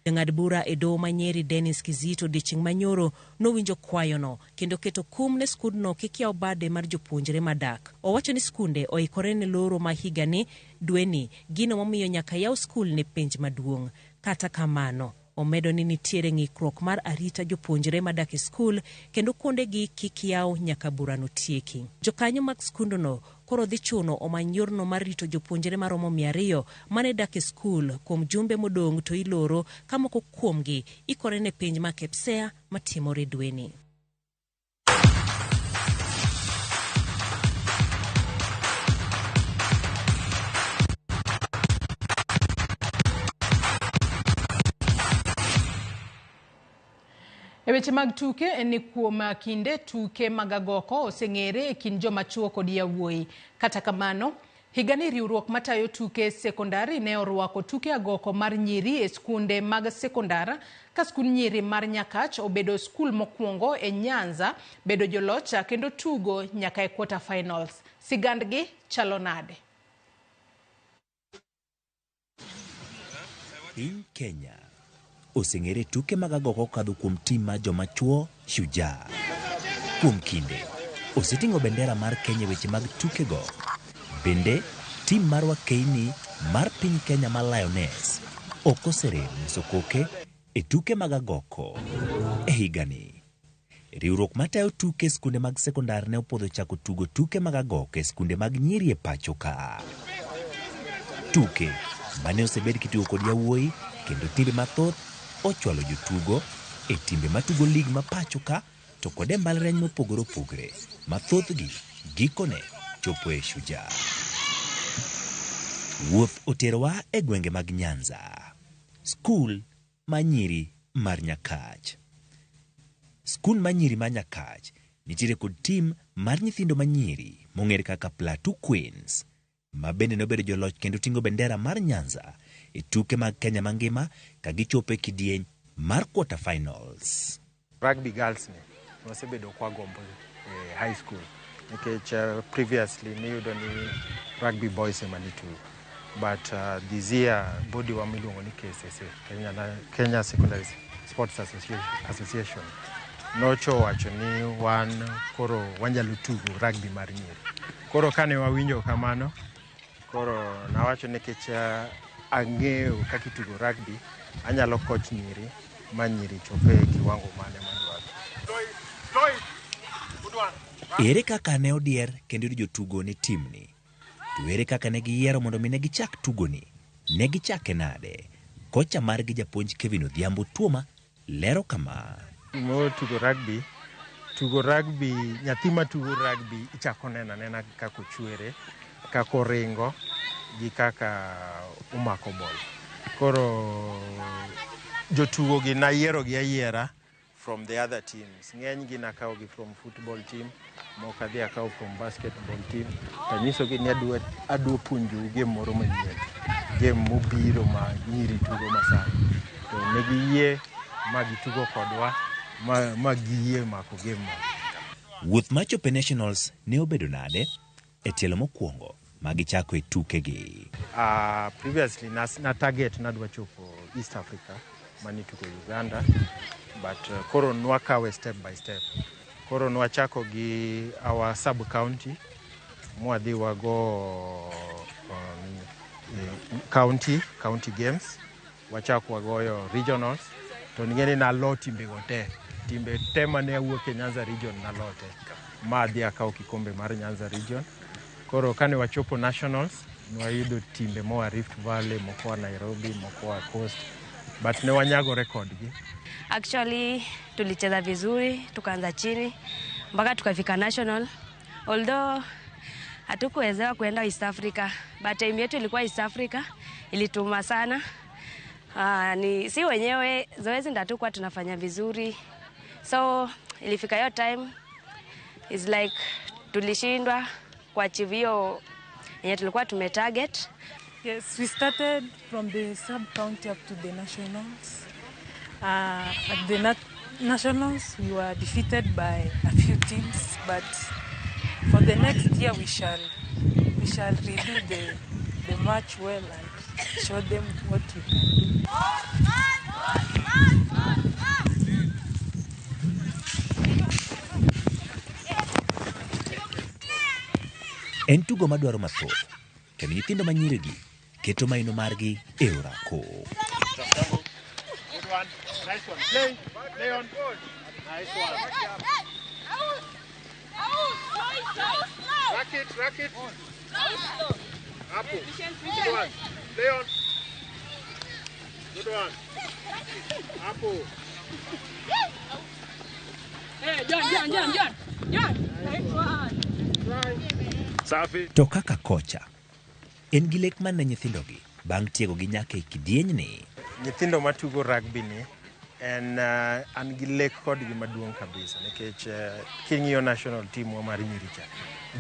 Jang'ad bura e doho Manyeri Dennis Kizito odiechieng' manyoro nowinjo kwayono kendo keto kum ne skundno kik yaw bade mar jopuonjre madak. Owacho ni skunde oikore ne loro ma higani dweni gino momiyo nyaka yaw skul ne penj maduong'. Kata kamano omedo ni nitiere ng'ikruok mar arita jopuonjre madak e skul kendo kuondegi kik yaw nyaka burano tieki. Jokanyo mag skundno koro dhi chuno omany yorno mar rito jopuonjre maromo 200 mane dak e skul kuom jumbe modong' to iloro ka moko kuomgi ikore ne penj ma KPSEA matimore dweni. E weche mag tuke en ni kuom kinde tuke mag agoko oseng'ere e kind joma chuo kod yawuoyi. Kata kamano, higani riwruok matayo tuke sekondari ne orwako tuke agoko mar nyiri e skunde mag sekondara ka skul nyiri mar Nyakach obedo skul mokwongo e Nyanza bedo joloch kendo tugo nyaka e quarter finals. Sigandgi chalo nade? In Kenya oseng'ere tuke mag agoko kadho kuom tim ma joma chuo Shujaa. Kuom kinde oseting'o bendera mar Kenya weche mag tukego. Bende tim mar Wakeini mar piny Kenya mar Lioness ok oserem nyiso koke e tuke mag agoko. E higani riwruok matayo tuke skunde mag sekondar ne opodho chako tugo tuke mag agoko e skunde mag nyiri e pacho ka. Tuke mane osebed kitugo kod yawuoyi kendo timbe mathoth ochwalo jotugo e timbe matugo lig ma pacho ka to kod mbalariany mopogore opogore mathothgi gikone chopo e Shujaa. Wuoth oterowa e gwenge mag Nyanza, skul manyiri mar Nyakach. Skul manyiri mar Nyakach nitiere kod tim mar nyithindo manyiri mong'ere kaka Plateau Queens ma bende nobedo joloch kendo tingo bendera mar Nyanza e tuke mag Kenya mangima ka gichopo e kidieny mar quarter finals. Rugby girls ne osebedo kwa gombo e high school nikech previously niyudo ni rugby boys emani tugo, but this year body wa miluongo ni KSSA, Kenya Secondary Sports Association nocho wacho ni wan koro wanyalo tugo rugby mar nyiri. Koro kane wawinjo kamano, koro nawacho nikech ang'eyo kaka itugo rugby, anyalo coach nyiri ma nyiri chope e kiwango mane madwaro. Ere kaka ne odier kendo jotugo ne timni? To ere kaka ne giyiero mondo ne gichak tugoni? Ne gichake nade? Kocha margi japuonj Kevin Odhiambo Tuoma lero kama. Tugo rugby, nyathi ma tugo rugby ichako nena kaka ochwere, kaka oringo gi kaka umako bol. Koro jotugo gi nayiero gi ayiera from the other teams. Ng'eny gi nakawo gi from football team, moko adhi akawo from basketball team. Tanyiso gi ni adwa puonjou game moro manyien, game mobiro ma nyiri tugo masani. To ne giyie ma gitugo kodwa ma giyie mako game ma. Wuoth machopo Nationals ne obedo nade? E tielo mokwongo magichako e tukegi. Previously na target nadwa chopo East Africa mani tuko Uganda, but koro nwakawe step by step. Koro nwachako gi our sub county, mwadhi wago county games, wachako wagoyo regionals, to ningeni na lot timbe te mane awuok e Nyanza region na lote. Ma adhi akawo kikombe mar Nyanza region. Koro kane wachopo nationals, nwayudo timbe moa Rift Valley, moko wa Nairobi, moko wa Coast, but ne wanyago record gi. Actually tulicheza vizuri, tukaanza chini mpaka tukafika national. Although hatukuwezewa kuenda East Africa, but time yetu ilikuwa East Africa, ilituma sana. Ni si wenyewe zoezi ndio tulikuwa tunafanya vizuri, So ilifika hiyo time is like tulishindwa kuachieve hiyo yenye tulikuwa tumetarget. Yes, we started from the sub-county up to the nationals. At the nationals, we were defeated by a few teams, but for the next year, we shall redo the match well and show them what we can do. En tugo madwaro mathoth, kendo nyithindo manyirigi keto maino margi e orako. Good one. Nice one. Play. Play on. Nice one. Rack it. Rack it. Apple. Good one. Play on. Good one. Apple. Hey, John. Nice one. Safi. To kaka kocha, en gi lek man ne nyithindogi bang' tiego gi nyaka e kidienyni. Nyithindo matugo rugby ni an gi lek kodgi maduong' kabisa nikech king'iyo national team wa mar nyiricha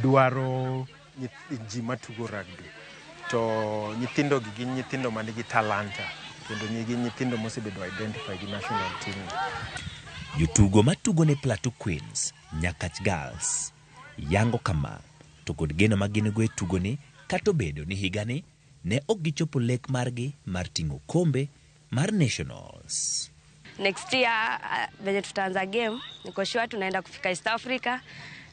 dwaro ji matugo rugby. To nyithindo gi gin nyithindo manigi talanta kendo gin nyithindo mosebedo identify gi national team. Jotugo matugo ne Plateau Queens, Nyakach Girls, yango kama to kod geno magin-go e tugoni kata obedo ni higani ne ok gichopo lek margi mar ting'o kombe mar nationals. Next year venye tutaanza game niko sure tunaenda kufika East Africa.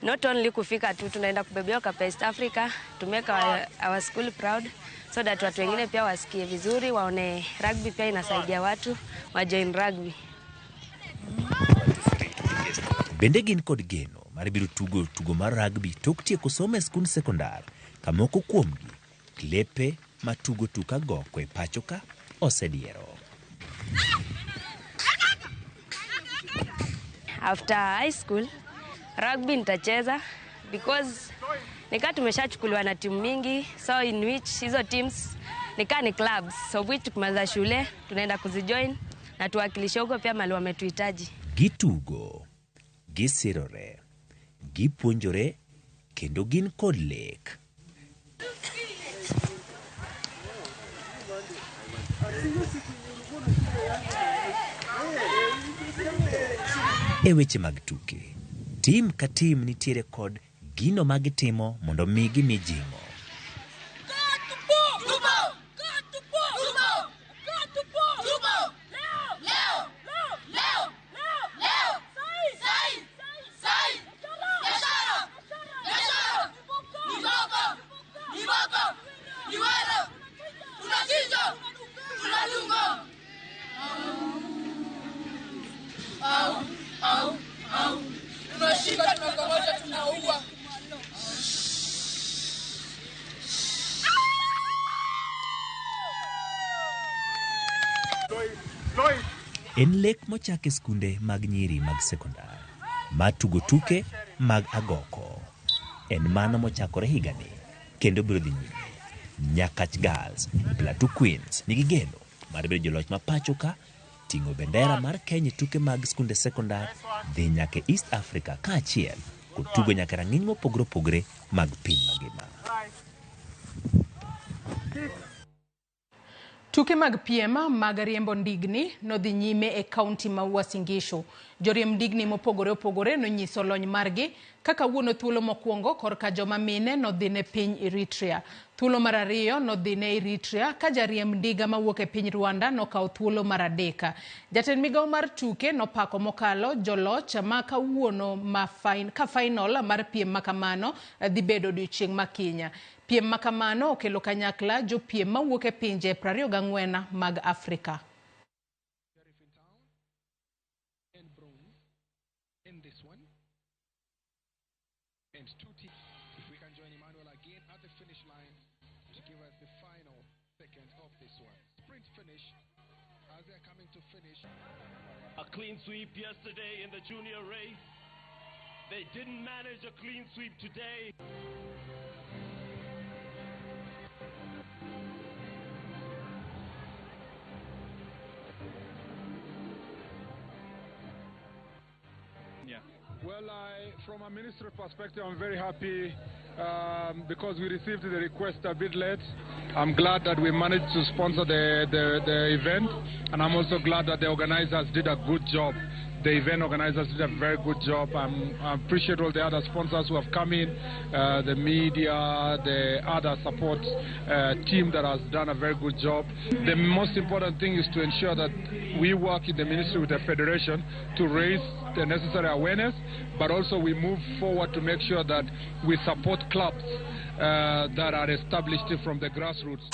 Not only kufika tu, tunaenda kubebea cup East Africa to make our school proud, so that watu wengine pia wasikie vizuri, waone rugby pia inasaidia watu wa join rugby. Bende gin kod geno mar biro tugo mar rugby tok tieko somo e skund sekondar, ka moko kuomgi klepe matugo tuka goko e pachoka osediero. After high school, rugby nitacheza because nika tumeshachukuliwa na timu mingi, so in which hizo teams nika ni clubs, so which tukimaliza shule tunaenda kuzijoin na tuwakilishe huko pia mali wametuhitaji. Gitugo, gisirore, gipuonjore, kendo gin kod lek. E weche mag tuke, tim ka tim nitiere kod gino magitimo mondo migi mijing'o. En lek mochake skunde mag nyiri mag sekondar, matugo tuke mag agoko. En mano mochakore higani, kendo biro dhi nyime. Nyakach Girls, Plateau Queens nigi geno mar bedo joloch ma pachoka, ting'o bendera mar Kenya tuke mag skunde sekondar, dhi nyaka East Africa kaachiel kod tugo nyaka rang'iny mopogore opogore mag piny mangima. Tuke mag piem mag riembo ndigni nodhi nyime e kaunti ma Uasin Gishu. Joriemb ndigni mopogore opogore nonyiso lony margi kaka wuono thuolo mokwongo korka joma mine nodhi ne piny Eritrea. Thuolo mar ariyo nodhi ne Eritrea ka jariemb ndiga mawuok e piny Rwanda nokawo thuolo mar adek. Jatend migawo mar tuke nopako mokalo joloch ma kawuono ka final mar piem makamano dhi bedo odiechieng' makinya. Piem makamano okelo kanyakla jopiem mawuok e pinje 24 mag Afrika. A clean sweep yesterday in the junior race. They didn't manage a clean sweep today. Well, from a ministry perspective, I'm very happy because we received the request a bit late. I'm glad that we managed to sponsor the event, and I'm also glad that the organizers did a good job. The event organizers did a very good job. I appreciate all the other sponsors who have come in, the media, the other support team that has done a very good job. The most important thing is to ensure that we work in the ministry with the federation to raise the necessary awareness, but also we move forward to make sure that we support clubs that are established from the grassroots.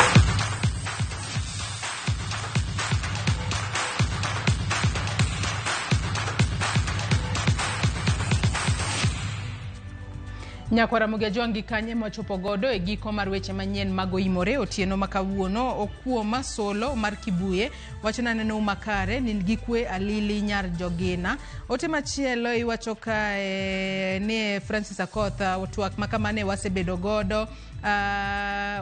Nyakwara Ramogi kanye mochopo godo e giko mar weche manyien mago imore otieno makawuono okuoma solo mar Kibuye wachona neno makare nigi kwe alili nyar jogina ote machielo iwacho ka ne Francis Akotha otwak makamane wasebedo godo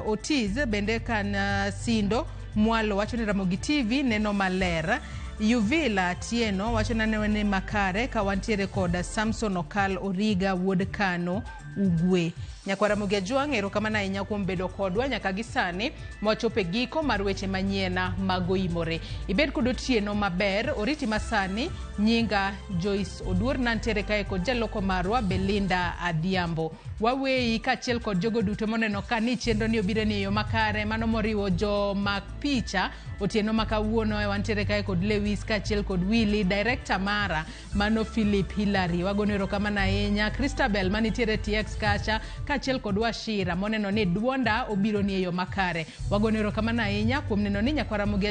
Otiz bende kan Sindo Mwalo wachoni Ramogi TV neno malera Yuvila Tieno wachona nene makare kawantiere koda Samson Okal Origa wuod Kano Ugwe. Nyakwara Ramogi erokamana ahinya kuom bedo kodwa nyaka gisani mochope giko mar weche manyiena mago imore. Ibed kod otieno maber oriti masani nyinga Joyce Oduor nantiere kae kod jaloko marwa Belinda Adhiambo. Wawei kachiel kod jogo duto moneno ka ni chenro ni obiro ni yo makare mano moriwo jo mak picha otieno makawuono wantiere kae kod Lewis kachiel kod Willy director mara mano Philip Hilary wagono erokamana ahinya Christabel manitiere TX kacha kachiel kod Washira moneno ni duonda obiro ni yo makare wagono erokamana ahinya kuom neno ni Nyakwara Ramogi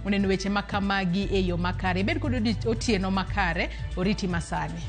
oneno weche makamagi e yo makare bed kod otieno makare oriti masani.